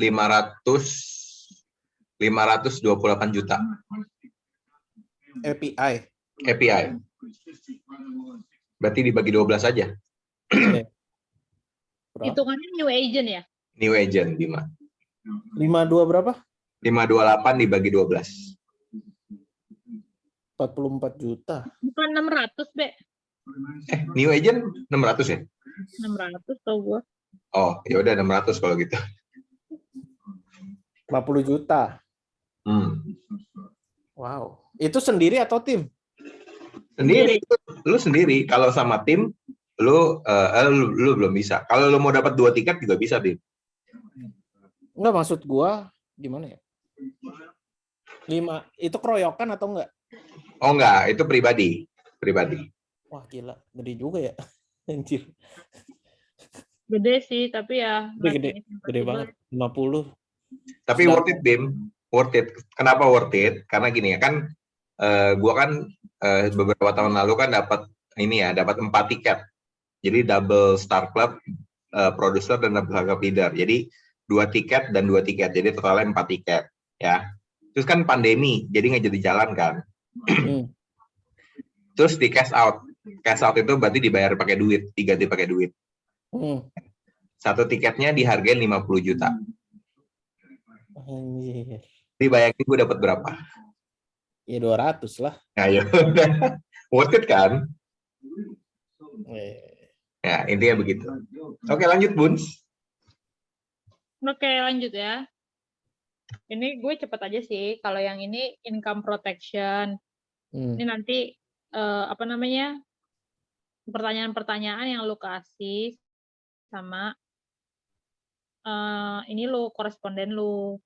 juta API. API. Berarti dibagi 12 aja. Hitungannya new agent ya? New agent Bima. 52 berapa? 528 dibagi 12. 44 juta. Bukan 600, Be. New agent 600 ya? 600 tau gua. Oh, ya udah 600 kalau gitu. 50 juta. Wow. Itu sendiri atau tim? Sendiri. Lu sendiri. Kalau sama tim, lu belum bisa. Kalau lu mau dapat 2 tiket juga bisa, Dim. Enggak, maksud gua gimana ya? 5 itu keroyokan atau enggak? Oh enggak, itu pribadi. Wah, gila. Gede juga ya. Anjir. Gede sih, tapi ya Gede banget. 50. Tapi worth it, Bim. Worth it. Kenapa worth it? Karena gini ya, kan gua kan beberapa tahun lalu kan dapat 4 tiket. Jadi double Star Club producer dan double Star Club leader. Jadi 2 tiket dan 2 tiket. Jadi totalnya 4 tiket, ya. Terus kan pandemi, jadi nggak jadi jalan kan. Terus di cash out. Cash out itu berarti dibayar pakai duit, diganti pakai duit. Satu tiketnya dihargain 50 juta. Anjir. Jadi bayangin gue dapat berapa? Ya 200 lah. Nah, ya udah. Worth it kan? Ya, intinya begitu. Oke, lanjut, Buns. Oke, lanjut ya. Ini gue cepet aja sih. Kalau yang ini income protection. Ini nanti pertanyaan-pertanyaan yang lu kasih sama ini lu koresponden lu.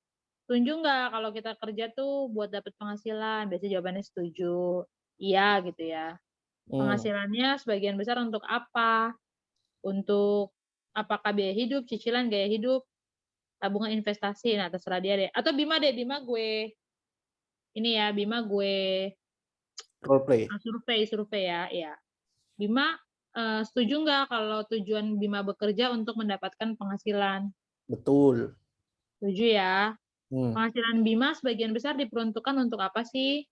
Setuju nggak kalau kita kerja tuh buat dapat penghasilan? Biasanya jawabannya setuju. Iya gitu ya. Penghasilannya sebagian besar untuk apa? Untuk apakah biaya hidup, cicilan, gaya hidup, tabungan investasi. Nah, terserah dia deh. Atau Bima deh, Bima gue Role play. Survei ya. Iya. Bima setuju nggak kalau tujuan Bima bekerja untuk mendapatkan penghasilan? Betul. Setuju ya. Penghasilan Bima sebagian besar diperuntukkan untuk apa sih?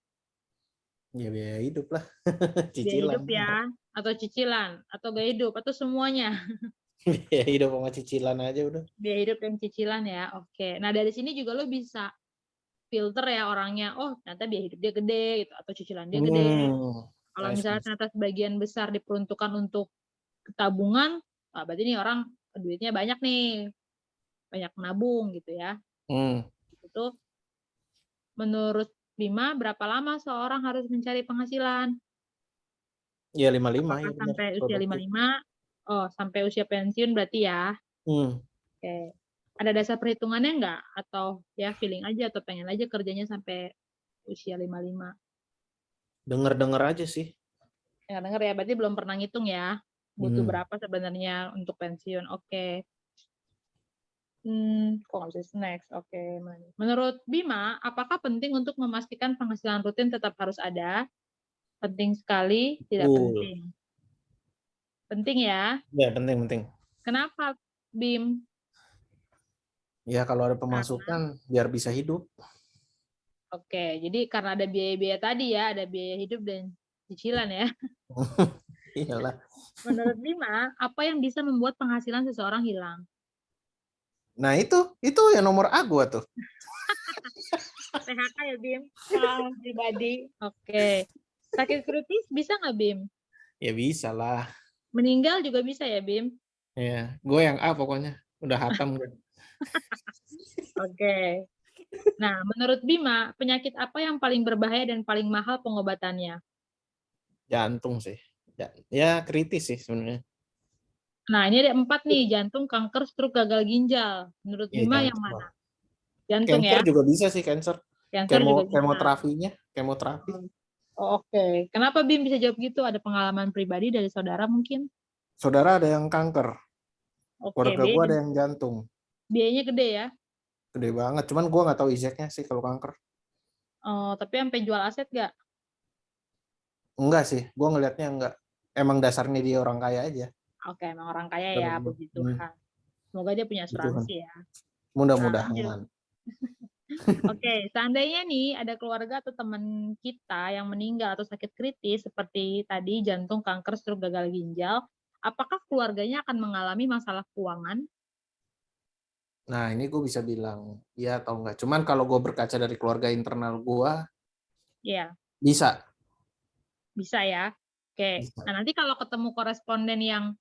Ya biaya hidup lah. Biaya Cicilan. hidup ya, atau cicilan, atau gaya hidup, atau semuanya. Biaya hidup sama cicilan aja udah. Biaya hidup dan cicilan ya, oke. Nah dari sini juga lo bisa filter ya orangnya. Oh ternyata biaya hidup dia gede, gitu, atau cicilan dia gede. Kalau misalnya ternyata sebagian besar diperuntukkan untuk tabungan, berarti nih orang duitnya banyak nih, banyak nabung gitu ya. Itu menurut Bima berapa lama seorang harus mencari penghasilan? Ya 55. Apakah Ya sampai usia 55? Oh, sampai usia pensiun berarti ya. Oke. Ada dasar perhitungannya nggak? Atau ya feeling aja atau pengen aja kerjanya sampai usia 55? Denger-denger aja sih. Denger ya, berarti belum pernah ngitung ya. Butuh berapa sebenarnya untuk pensiun. Oke. Kok nggak bisa next? Oke. Menurut Bima, apakah penting untuk memastikan penghasilan rutin tetap harus ada? Penting sekali, tidak penting. Penting ya? Ya, penting. Kenapa, Bim? Ya, kalau ada pemasukan, biar bisa hidup. Oke, jadi karena ada biaya-biaya tadi ya, ada biaya hidup dan cicilan ya. Iyalah. Menurut Bima, apa yang bisa membuat penghasilan seseorang hilang? Nah, itu yang nomor A gua tuh. PHK ya, Bim? Pribadi. Oke. Sakit kritis bisa nggak, Bim? Ya bisa lah. Meninggal juga bisa ya, Bim? Ya, gue yang A pokoknya. Udah hatam gue. Oke. Nah, menurut Bima, penyakit apa yang paling berbahaya dan paling mahal pengobatannya? Jantung sih. Ya, kritis sih sebenarnya. Nah, ini ada 4 nih, jantung, kanker, stroke, gagal ginjal. Menurut Bima yang mana? Jantung cancer ya? Juga bisa sih, cancer. Cancer juga bisa. Kemoterapi. Oh, oke. Kenapa Bim bisa jawab gitu? Ada pengalaman pribadi dari saudara mungkin? Saudara ada yang kanker. Keluarga gue ada yang jantung. Biayanya gede ya? Gede banget. Cuman gue nggak tahu exactnya sih kalau kanker. Oh, tapi sampai jual aset nggak? Enggak sih. Gue ngelihatnya enggak. Emang dasarnya dia orang kaya aja. Oke, emang orang kaya ya, Terus, puji Tuhan. Semoga dia punya puji Tuhan. asuransi ya. Lanjut. Mudah-mudahan. Oke, seandainya nih ada keluarga atau teman kita yang meninggal atau sakit kritis seperti tadi jantung, kanker, stroke, gagal ginjal, apakah keluarganya akan mengalami masalah keuangan? Nah, ini gue bisa bilang ya atau enggak. Cuman kalau gue berkaca dari keluarga internal gue, Ya, bisa. bisa ya. Oke. Bisa. Nah, nanti kalau ketemu koresponden yang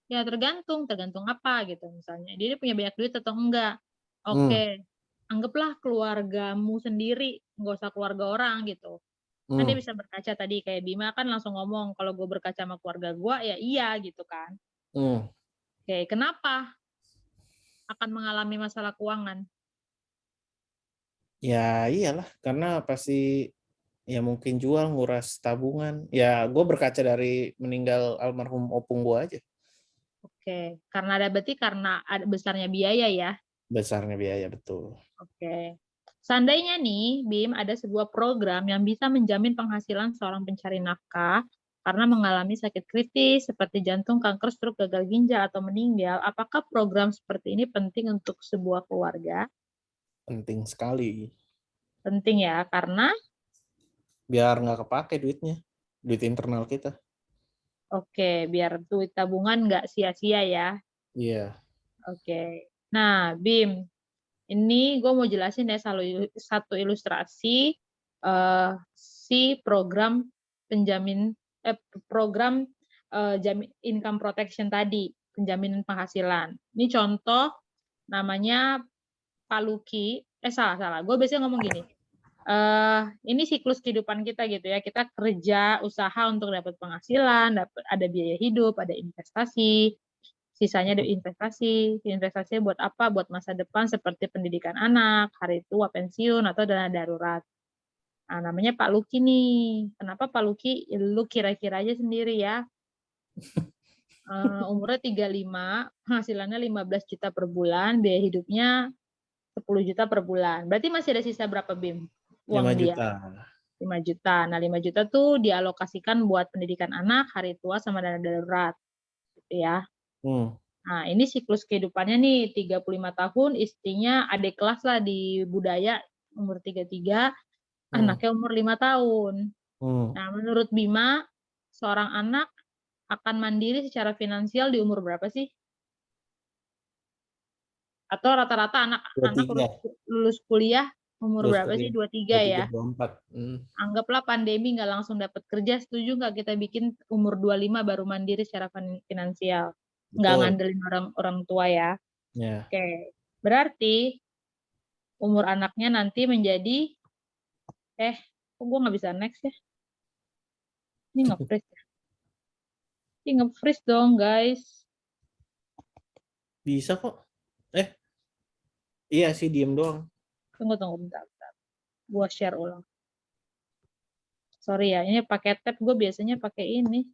ya tergantung apa gitu misalnya. Dia punya banyak duit atau enggak. Oke. Anggaplah keluargamu sendiri, nggak usah keluarga orang gitu. Kan dia bisa berkaca tadi kayak Bima kan langsung ngomong kalau gue berkaca sama keluarga gue ya iya gitu kan. Oke, kenapa akan mengalami masalah keuangan? Ya iyalah, karena pasti ya mungkin jual, nguras tabungan. Ya gue berkaca dari meninggal almarhum opung gue aja. Oke, karena ada besarnya biaya ya. Besarnya biaya, betul. Oke. Seandainya nih, Bim, ada sebuah program yang bisa menjamin penghasilan seorang pencari nafkah karena mengalami sakit kritis seperti jantung, kanker, stroke, gagal ginjal, atau meninggal, apakah program seperti ini penting untuk sebuah keluarga? Penting sekali. Penting ya, karena Biar nggak kepake duitnya. Duit internal kita. oke, biar duit tabungan nggak sia-sia ya. Iya. Oke. Nah, Bim, ini gue mau jelasin ya satu ilustrasi si program penjamin program income protection tadi, penjaminan penghasilan. Ini contoh namanya Paluki. Salah. Gue biasanya ngomong gini. Ini siklus kehidupan kita gitu ya. Kita kerja, usaha untuk dapat penghasilan, ada biaya hidup, ada investasi, sisanya ada investasi. Investasinya buat apa? Buat masa depan seperti pendidikan anak, hari tua, pensiun, atau dana darurat. Nah, namanya Pak Luki nih. Kenapa Pak Luki? Lu kira-kira aja sendiri ya. Umurnya 35, penghasilannya 15 juta per bulan, biaya hidupnya 10 juta per bulan. Berarti masih ada sisa berapa, Bim? 5 Uang dia. juta. 5 juta. Nah, 5 juta tuh dialokasikan buat pendidikan anak, hari tua, sama dana darurat. Gitu ya. Nah, ini siklus kehidupannya nih, 35 tahun, istrinya adik kelas lah di budaya, umur 33, anaknya umur 5 tahun. Nah, menurut Bima, seorang anak akan mandiri secara finansial di umur berapa sih? Atau rata-rata anak 23. lulus kuliah umur Lulus berapa sih? kuliah. 23 ya? 24. Anggaplah pandemi nggak langsung dapat kerja, setuju nggak kita bikin umur 25 baru mandiri secara finansial? Nggak Betul. ngandelin orang tua ya? Ya. Oke, berarti umur anaknya nanti menjadi, kok gue nggak bisa next ya? Ini nge-freeze ya? Ini nge-freeze dong, guys. Bisa kok. Iya sih, diem doang. Tunggu, bentar. Gue share ulang. Sorry ya, ini pakai tab, gue biasanya pakai ini.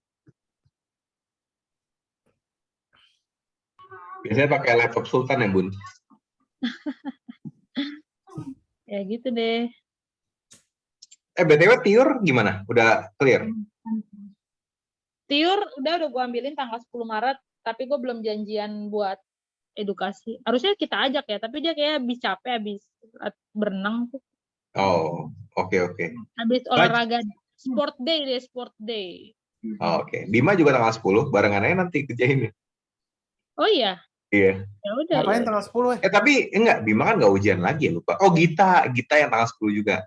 Biasanya pakai laptop Sultan ya, Bun? Ya gitu deh. BTW Tiur gimana? Udah clear? Tiur udah gue ambilin tanggal 10 Maret, tapi gue belum janjian buat edukasi. Harusnya kita ajak ya, tapi dia kayak habis capek, habis berenang tuh. Oh, oke. Habis olahraga sport day. Oh, oke. Bima juga tanggal 10, barengan aja nanti kerjain. Oh iya? Iya. Ya udah. Ngapain tanggal 10 ya? Tapi enggak, Bima kan nggak ujian lagi ya, lupa. Oh, Gita yang tanggal 10 juga.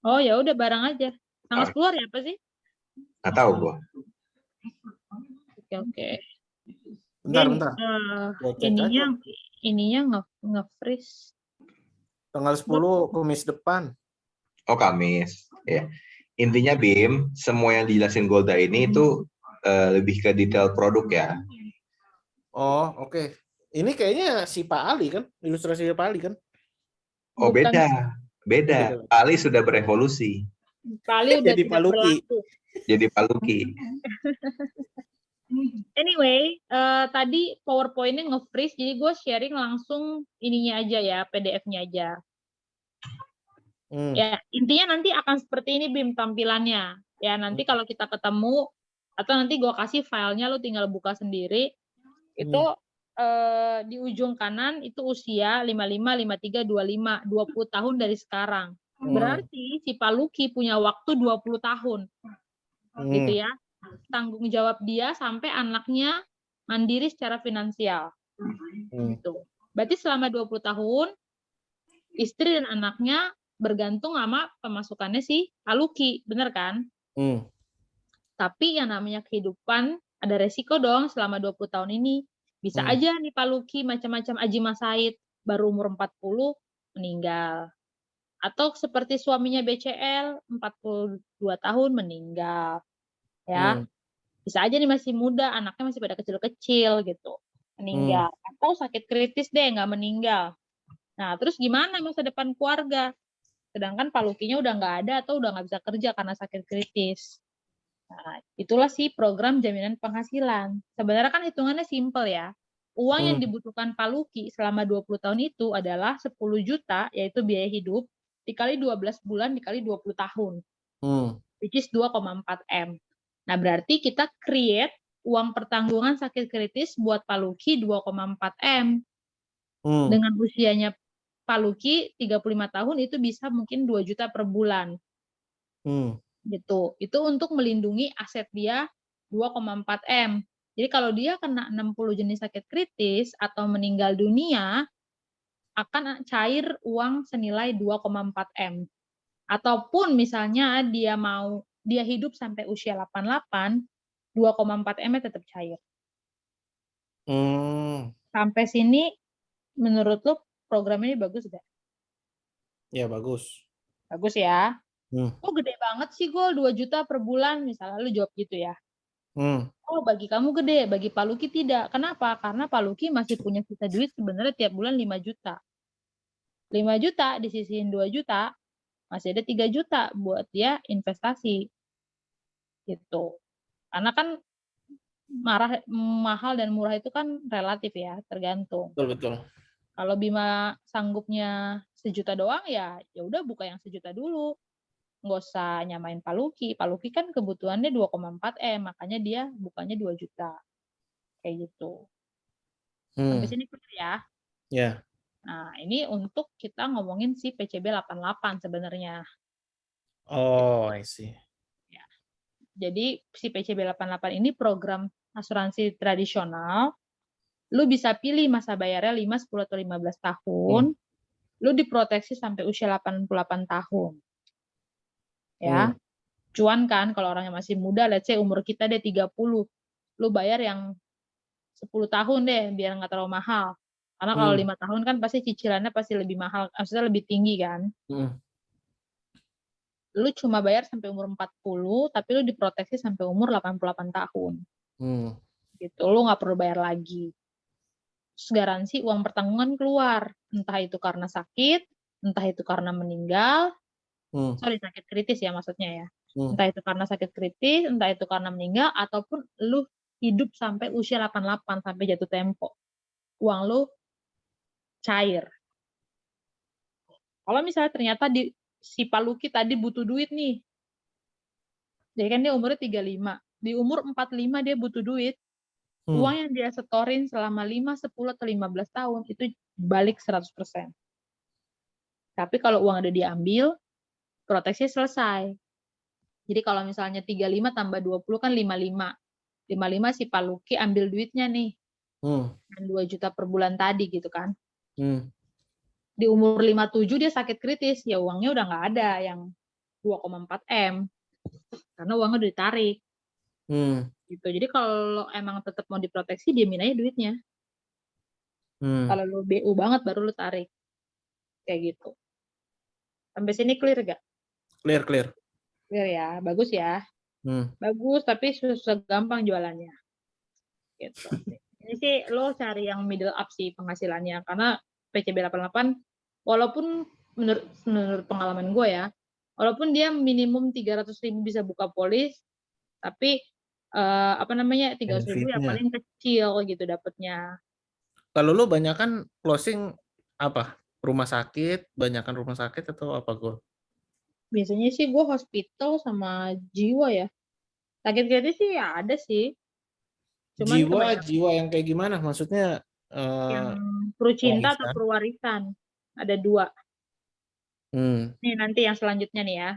Oh ya udah, bareng aja. Tanggal 10 hari apa sih? Nggak tahu gua. Oke. Bentar. Ininya nge-freeze. Tanggal 10 Kamis depan. Oh, Kamis. Ya. Intinya Bim, semua yang dijelasin Golda ini itu lebih ke detail produk ya. Oh, oke. Ini kayaknya si Pak Ali kan? Ilustrasinya Pak Ali kan? Oh, Bukan. Beda. Pak Ali sudah berevolusi. Pak Ali udah jadi tidak berlaku. Jadi Pak Luki. Anyway, tadi PowerPoint-nya nge-freeze, jadi gue sharing langsung ininya aja ya, PDF-nya aja. Ya, intinya nanti akan seperti ini Bim tampilannya. Ya, nanti kalau kita ketemu, atau nanti gue kasih filenya, lo tinggal buka sendiri. Itu di ujung kanan itu usia 55, 53, 25, 20 tahun dari sekarang. Berarti si Pak Luki punya waktu 20 tahun. Gitu ya. Tanggung jawab dia sampai anaknya mandiri secara finansial. Gitu. Berarti selama 20 tahun istri dan anaknya bergantung sama pemasukannya si Pak Luki, bener kan? Tapi yang namanya kehidupan ada resiko dong selama 20 tahun ini. Bisa aja nih Pak Luki macam-macam Aji Masaid baru umur 40 meninggal. Atau seperti suaminya BCL 42 tahun meninggal. Ya. Bisa aja nih masih muda, anaknya masih pada kecil-kecil gitu. Meninggal. Atau sakit kritis deh nggak meninggal. Nah, terus gimana masa depan keluarga? Sedangkan Pak Lukinya udah nggak ada atau udah nggak bisa kerja karena sakit kritis. Nah, itulah sih program jaminan penghasilan. Sebenarnya kan hitungannya simpel ya. Uang yang dibutuhkan Pak Luki selama 20 tahun itu adalah 10 juta, yaitu biaya hidup, dikali 12 bulan, dikali 20 tahun. Which is 2,4 M. Nah, berarti kita create uang pertanggungan sakit kritis buat Pak Luki 2,4 M. Dengan usianya Pak Luki 35 tahun itu bisa mungkin 2 juta per bulan. Gitu. Itu untuk melindungi aset dia 2,4 M. Jadi kalau dia kena 60 jenis sakit kritis atau meninggal dunia, akan cair uang senilai 2,4 M. Ataupun misalnya dia hidup sampai usia 88, 2,4 M tetap cair. Sampai sini menurut lu program ini bagus gak? Ya bagus. Bagus ya. Oh gede banget sih Gol, 2 juta per bulan misalnya lu jawab gitu ya. Oh bagi kamu gede, bagi Pak Luki tidak. Kenapa? Karena Pak Luki masih punya sisa duit sebenarnya tiap bulan 5 juta. 5 juta disisihin 2 juta, masih ada 3 juta buat dia investasi. Gitu. Karena kan mahal dan murah itu kan relatif ya, tergantung. Betul. Kalau Bima sanggupnya 1 juta doang ya udah buka yang 1 juta dulu. Nggak usah nyamain Pak Luki. Pak Luki kan kebutuhannya 2,4 M, makanya dia bukanya 2 juta. Kayak gitu. Sampai sini clear ya? Ya. Nah, ini untuk kita ngomongin si PCB 88 sebenarnya. Oh, I see. Ya. Jadi si PCB 88 ini program asuransi tradisional. Lu bisa pilih masa bayarnya 5, 10, atau 15 tahun. Lu diproteksi sampai usia 88 tahun. Ya. Cuan kan kalau orang yang masih muda, let's say umur kita deh 30. Lu bayar yang 10 tahun deh biar nggak terlalu mahal. Karena kalau 5 tahun kan pasti cicilannya pasti lebih mahal, maksudnya lebih tinggi kan. Lu cuma bayar sampai umur 40, tapi lu diproteksi sampai umur 88 tahun. Gitu, lu nggak perlu bayar lagi. Terus garansi uang pertanggungan keluar. Entah itu karena sakit, entah itu karena meninggal. Sakit kritis ya maksudnya ya. Entah itu karena sakit kritis, entah itu karena meninggal, ataupun lu hidup sampai usia 88, sampai jatuh tempo. Uang lu cair. Kalau misalnya ternyata si Pak Luki tadi butuh duit nih. Jadi kan dia umurnya 35. Di umur 45 dia butuh duit. Uang yang dia setorin selama 5, 10, atau 15 tahun itu balik 100%. Tapi kalau uang udah diambil, proteksi selesai. Jadi kalau misalnya 35 tambah 20 kan 55. 55 si Pak Luki ambil duitnya nih. 2 juta per bulan tadi gitu kan. Di umur 57 dia sakit kritis, ya uangnya udah nggak ada yang 2,4 M. Karena uangnya udah ditarik. Gitu. Jadi kalau emang tetap mau diproteksi, diamin aja duitnya. Kalau lu BU banget baru lu tarik. Kayak gitu. Sampai sini clear gak? Clear. Clear ya, bagus ya. Bagus, tapi susah gampang jualannya. Gitu. Ini sih lo cari yang middle up sih penghasilannya. Karena PCB 88, walaupun menurut pengalaman gue ya, walaupun dia minimum 300.000 bisa buka polis, tapi 300.000 ya paling kecil gitu dapatnya. Kalau lu banyakan closing apa? Rumah sakit, banyakan rumah sakit atau apa gue? Biasanya sih gue hospital sama jiwa ya. Sakit kritis sih ya ada sih. Cuman kebanyakan Jiwa yang kayak gimana? Maksudnya yang Prucinta atau warisan? Purwarisan. Ada 2. Hmm. Nih nanti yang selanjutnya nih ya.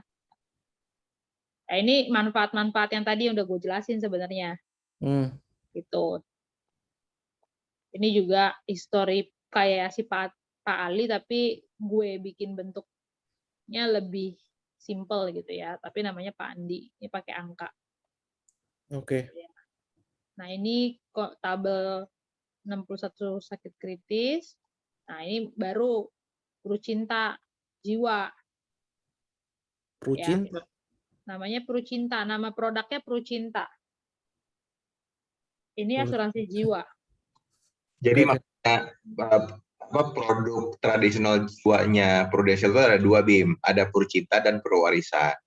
Nah, ini manfaat-manfaat yang tadi udah gue jelasin sebenarnya. Hmm. Gitu. Ini juga histori kayak si Pak Ali, tapi gue bikin bentuknya lebih simple gitu ya. Tapi namanya Pak Andi. Ini pakai angka. Oke. Nah, ini kok tabel 61 sakit kritis. Nah, ini baru Prucinta jiwa ya. Prucinta. Namanya Prucinta, nama produknya Prucinta. Ini Pru- asuransi jiwa. Jadi Oke. makanya produk tradisional jiwanya Prudential itu ada 2 BIM, ada Purcinta dan Purwarisan.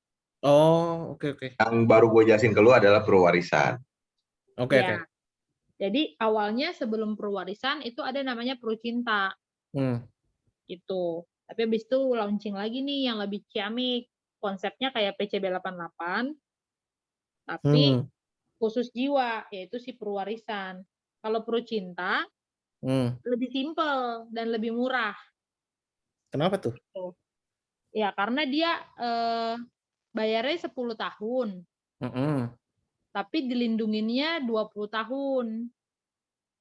Oh, oke. Yang baru gue jelasin ke lu adalah Purwarisan. Oke. Ya. Jadi awalnya sebelum Purwarisan itu ada namanya Prucinta. Gitu. Tapi habis itu launching lagi nih yang lebih ciamik. Konsepnya kayak PCB 88, tapi khusus jiwa, yaitu si Purwarisan. Kalau Prucinta lebih simpel dan lebih murah. Kenapa tuh? Gitu. Ya karena dia bayarnya 10 tahun. Tapi dilindunginnya 20 tahun.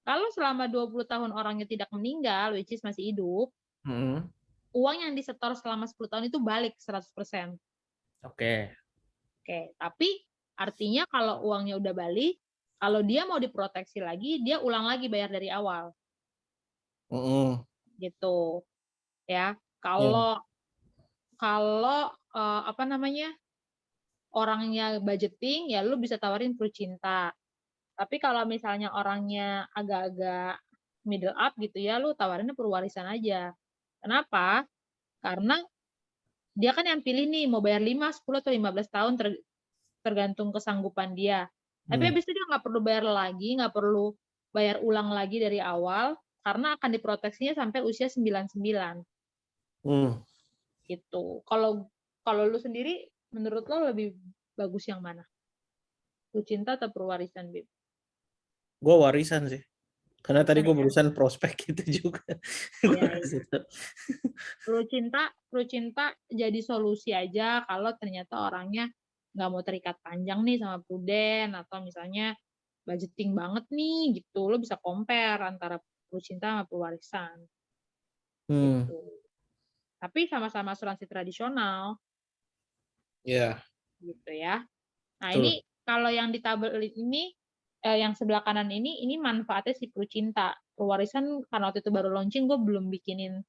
Kalau selama 20 tahun orangnya tidak meninggal, which is masih hidup, uang yang disetor selama 10 tahun itu balik 100%. Oke. Tapi artinya kalau uangnya udah balik, kalau dia mau diproteksi lagi, dia ulang lagi bayar dari awal. Gitu. Ya. Kalau apa namanya? Orangnya budgeting, ya lu bisa tawarin Prucinta. Tapi kalau misalnya orangnya agak-agak middle up gitu ya, lu tawarinnya Purwarisan aja. Kenapa? Karena dia kan yang pilih nih mau bayar 5, 10 atau 15 tahun tergantung kesanggupan dia. Tapi habis itu dia nggak perlu bayar lagi, nggak perlu bayar ulang lagi dari awal karena akan diproteksinya sampai usia 99. Gitu. Kalau lu sendiri menurut lo lebih bagus yang mana? Prucinta atau Purwarisan, Bib? Gue warisan sih. Karena tadi gue Warisan ya? barusan prospek gitu juga. Prucinta jadi solusi aja kalau ternyata orangnya nggak mau terikat panjang nih sama Pruden, atau misalnya budgeting banget nih gitu, lo bisa compare antara Prucinta sama Purwarisan gitu. Tapi sama-sama asuransi tradisional gitu ya. Nah ini kalau yang di tabel ini yang sebelah kanan ini manfaatnya si Prucinta. Purwarisan karena waktu itu baru launching, gue belum bikinin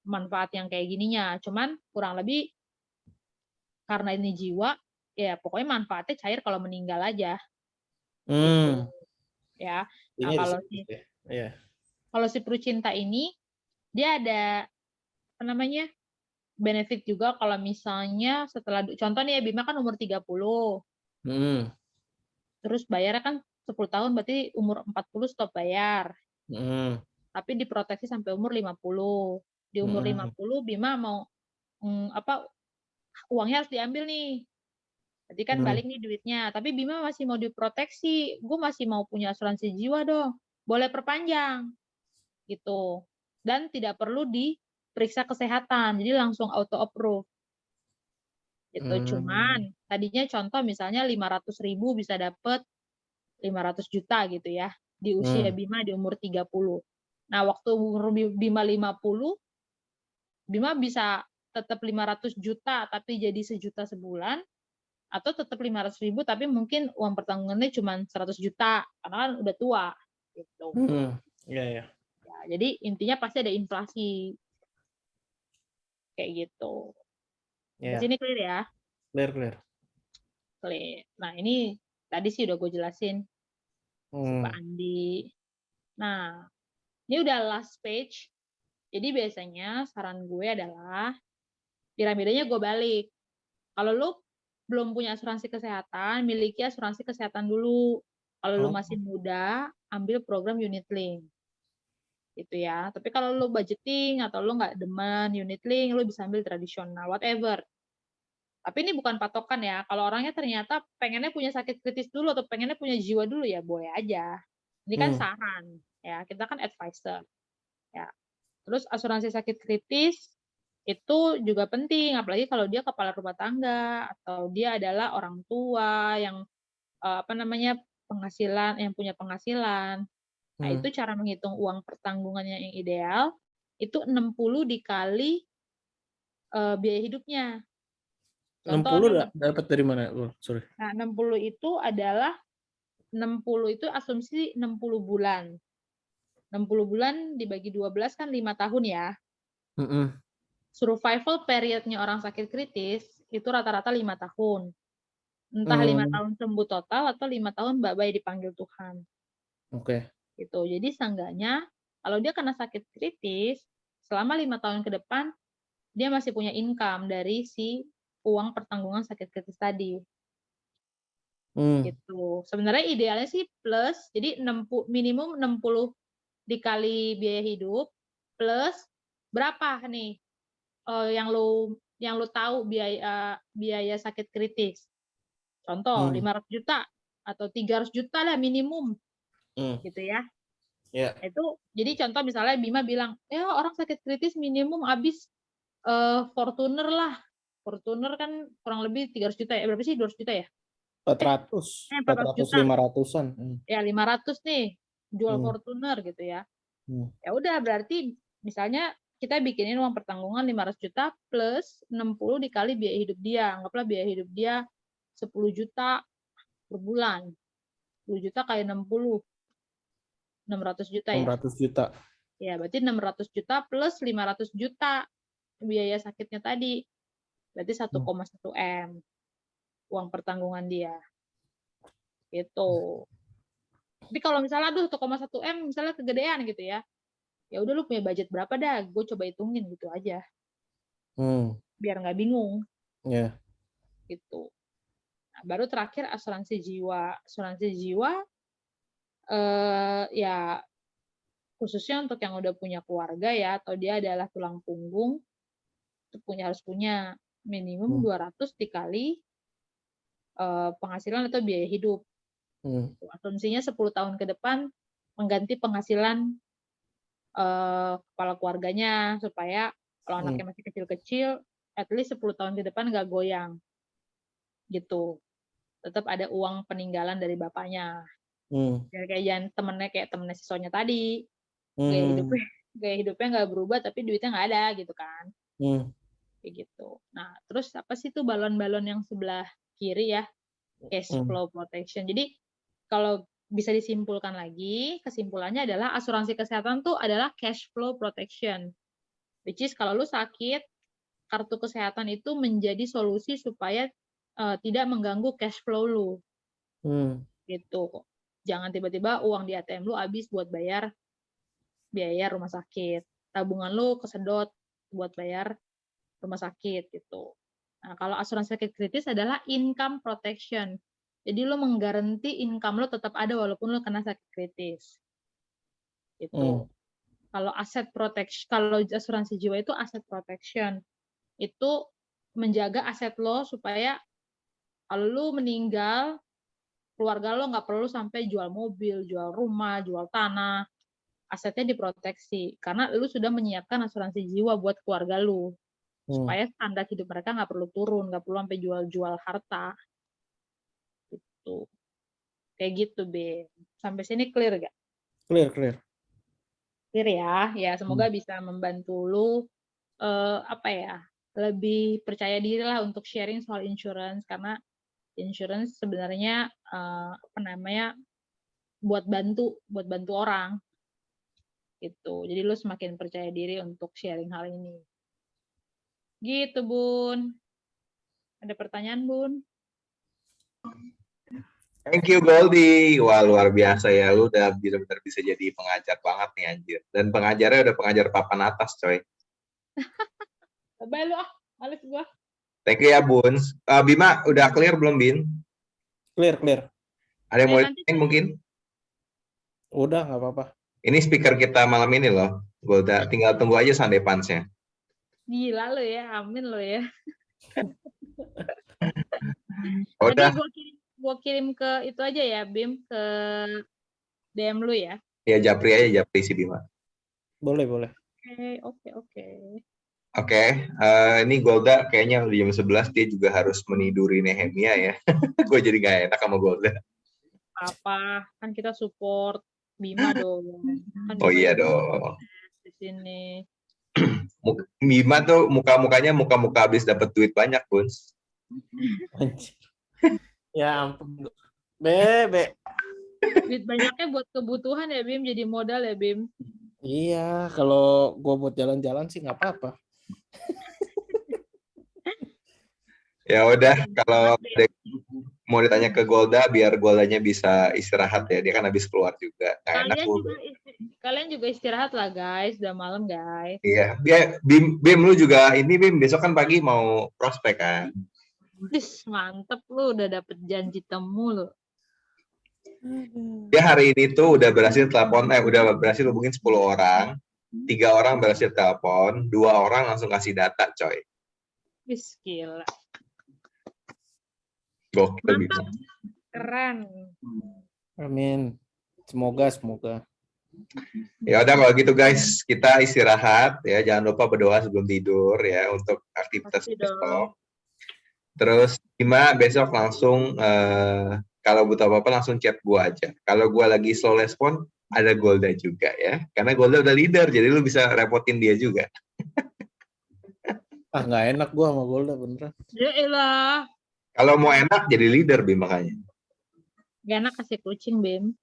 manfaat yang kayak gininya. Cuman kurang lebih karena ini jiwa, ya pokoknya manfaatnya cair kalau meninggal aja. Gitu. Ya. Nah, kalau si Prucinta ini dia ada apa namanya? Benefit juga kalau misalnya setelah contoh nih ya, Bima kan umur 30. Terus bayarnya kan 10 tahun, berarti umur 40 stop bayar. Tapi diproteksi sampai umur 50. Di umur 50 Bima mau uangnya harus diambil nih. Berarti kan balik nih duitnya. Tapi Bima masih mau diproteksi. Gue masih mau punya asuransi jiwa dong. Boleh perpanjang. Gitu. Dan tidak perlu diperiksa kesehatan. Jadi langsung auto approve. Gitu. Cuman tadinya contoh misalnya 500.000 bisa dapat 500 juta gitu ya. Di usia Bima di umur 30. Nah, waktu umur Bima 50, Bima bisa tetap 500 juta tapi jadi 1 juta sebulan, atau tetap 500.000 tapi mungkin uang pertanggungannya cuma 100 juta karena kan udah tua gitu. Ya, jadi intinya pasti ada inflasi kayak gitu. Di sini clear ya? Clear. Nah ini tadi sih udah gue jelasin si Pak Andi. Nah ini udah last page. Jadi biasanya saran gue adalah piramidanya gue balik. Kalau lu belum punya asuransi kesehatan, miliki asuransi kesehatan dulu. Kalau lu masih muda, ambil program unit link. Gitu ya. Tapi kalau lu budgeting atau lu nggak demen unit link, lu bisa ambil tradisional, whatever. Tapi ini bukan patokan ya. Kalau orangnya ternyata pengennya punya sakit kritis dulu atau pengennya punya jiwa dulu, ya boleh aja. Ini kan saran, ya. Kita kan advisor, ya. Terus asuransi sakit kritis itu juga penting, apalagi kalau dia kepala rumah tangga atau dia adalah orang tua yang yang punya penghasilan. Nah, itu cara menghitung uang pertanggungannya yang ideal itu 60 dikali biaya hidupnya. Contoh 60 nih, dapat dari mana? Sorry. nah 60 itu adalah 60 itu asumsi 60 bulan. 60 bulan dibagi 12 kan 5 tahun ya. Survival periodnya orang sakit kritis itu rata-rata 5 tahun. Entah 5 tahun sembuh total atau 5 tahun bye-bye dipanggil Tuhan. Oke. Gitu. Jadi seenggaknya kalau dia kena sakit kritis, selama 5 tahun ke depan dia masih punya income dari si uang pertanggungan sakit kritis tadi. Gitu. Sebenarnya idealnya sih plus, jadi minimum 60 dikali biaya hidup plus berapa nih yang lu tahu biaya sakit kritis. Contoh 500 juta atau 300 juta lah minimum. Gitu ya. Yeah. Itu jadi contoh misalnya Bima bilang, "Ya, orang sakit kritis minimum habis Fortuner lah." Fortuner kan kurang lebih 300 juta ya. Berapa sih? 200 juta ya? 400 juta. 500-an. Ya 500 nih jual Fortuner gitu ya. Ya udah berarti misalnya kita bikinin uang pertanggungan 500 juta plus 60 dikali biaya hidup dia. Anggaplah biaya hidup dia 10 juta per bulan. 10 juta kali 60. 600 juta ya. 600 juta. Ya, berarti 600 juta plus 500 juta biaya sakitnya tadi. Berarti 1,1 M uang pertanggungan dia. Gitu. Tapi kalau misalnya 1,1 M misalnya kegedean gitu ya. Ya udah lu punya budget berapa dah? Gue coba hitungin gitu aja. Biar nggak bingung. Yeah. Gitu. Nah, baru terakhir asuransi jiwa. Asuransi jiwa ya khususnya untuk yang udah punya keluarga ya atau dia adalah tulang punggung itu harus punya minimum 200 dikali penghasilan atau biaya hidup. Asumsinya 10 tahun ke depan mengganti penghasilan kepala keluarganya supaya kalau anaknya masih kecil-kecil at least 10 tahun ke depan nggak goyang. Gitu. Tetap ada uang peninggalan dari bapaknya. Biar kayak temennya si Sonya tadi. Gaya hidupnya nggak berubah tapi duitnya nggak ada gitu kan. Kayak gitu. Nah, terus apa sih tuh balon-balon yang sebelah kiri ya? Cash flow protection. Jadi kalau bisa disimpulkan lagi, kesimpulannya adalah asuransi kesehatan tuh adalah cash flow protection. Which is kalau lu sakit, kartu kesehatan itu menjadi solusi supaya tidak mengganggu cash flow lu. Gitu. Jangan tiba-tiba uang di ATM lu habis buat bayar biaya rumah sakit. Tabungan lu kesedot buat bayar rumah sakit gitu. Nah, kalau asuransi sakit kritis adalah income protection. Jadi lo menggaranti income lo tetap ada walaupun lo kena sakit kritis. Itu. Kalau aset protection, kalau asuransi jiwa itu aset protection. Itu menjaga aset lo supaya kalau lo meninggal, keluarga lo nggak perlu sampai jual mobil, jual rumah, jual tanah. Asetnya diproteksi karena lo sudah menyiapkan asuransi jiwa buat keluarga lo. Supaya standar hidup mereka nggak perlu turun, nggak perlu sampai jual-jual harta. Gitu. Kayak gitu, Be. Sampai sini clear gak? Clear. Clear ya. Ya, semoga bisa membantu lu lebih percaya diri lah untuk sharing soal insurance karena insurance sebenarnya buat bantu orang. Gitu. Jadi lu semakin percaya diri untuk sharing hal ini. Gitu, Bun. Ada pertanyaan, Bun? Thank you Goldie. Wah luar biasa ya, lu udah benar-benar bisa jadi pengajar banget nih anjir. Dan pengajarnya udah pengajar papan atas coy. Bye lu males gua. Thank you ya Buns. Bima udah clear belum Bin? Clear. Ada yang mau ditanyain mungkin? Udah nggak apa-apa. Ini speaker kita malam ini loh. Golda, tinggal tunggu aja Sunday Punch-nya. Gila lo ya, amin lo ya. Udah. Tadi gue kirim ke itu aja ya, Bim, ke DM lu ya. Ya Japri aja, Japri si Bima. Boleh. Oke. Oke, ini Golda kayaknya udah jam 11, dia juga harus meniduri Nehemia ya. Gue jadi gak enak sama Golda. Apa? Kan kita support Bima dong. Kan Oh Bima iya juga dong. di sini. Bima tuh muka-mukanya muka-muka habis dapat duit banyak, Bun. Anjir. Ya ampun. Bebe. Duit banyaknya buat kebutuhan ya Bim, jadi modal ya Bim. Iya, kalau gue buat jalan-jalan sih nggak apa-apa. Ya udah, kalau mau ditanya ke Golda, biar Goldanya bisa istirahat ya. Dia kan habis keluar juga. Nggak enak, Kalian juga istirahat lah guys, udah malam guys. Iya, Bim lu juga ini Bim, besok kan pagi mau prospek kan. Mantep lu, udah dapet janji temu lu. Dia hari ini tuh udah berhasil hubungin 10 orang. 3 orang berhasil telepon, 2 orang langsung kasih data, coy. Gila. Gokil. Mantap. Keren. Amin. Semoga. Ya udah kalau gitu guys, kita istirahat ya. Jangan lupa berdoa sebelum tidur ya untuk aktivitas besok. Terus Bima besok langsung kalau butuh apa-apa langsung chat gua aja. Kalau gua lagi slow respon, ada Golda juga ya. Karena Golda udah leader, jadi lu bisa repotin dia juga. Nggak enak gua sama Golda beneran. Ya elah. Kalau mau enak jadi leader Bim makanya. Gak enak kasih kucing Bim.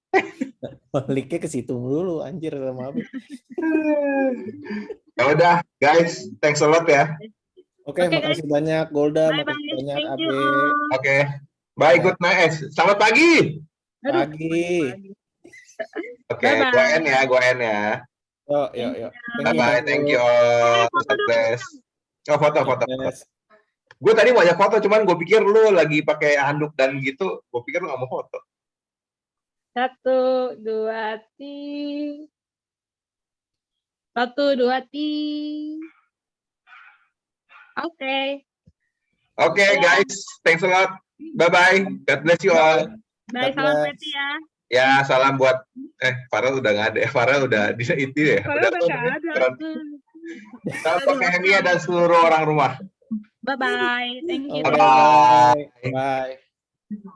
Baliknya ke situ dulu anjir sama Abi. Ya udah guys, thanks a lot ya. Oke, makasih banyak Golda, makasih banyak Abi. Oke. Bye, good night. Selamat pagi. Pagi. Oke, gua end ya. Yuk. Bye, thank you all. God bless. Oh, foto. Gue tadi mau ajak foto, cuman gue pikir lu lagi pakai handuk dan gitu, gue pikir lu nggak mau foto. 1, 2, 3. 1, 2, 3. Oke, guys, thanks a lot. Bye. God bless you all. Bye, salam Peti ya. Ya, salam buat Farel udah nggak ada. Farel udah di itu ya. Farel udah nggak ada. Salam pakai Hemia dan seluruh orang rumah. Bye. Thank you. Bye. Bye.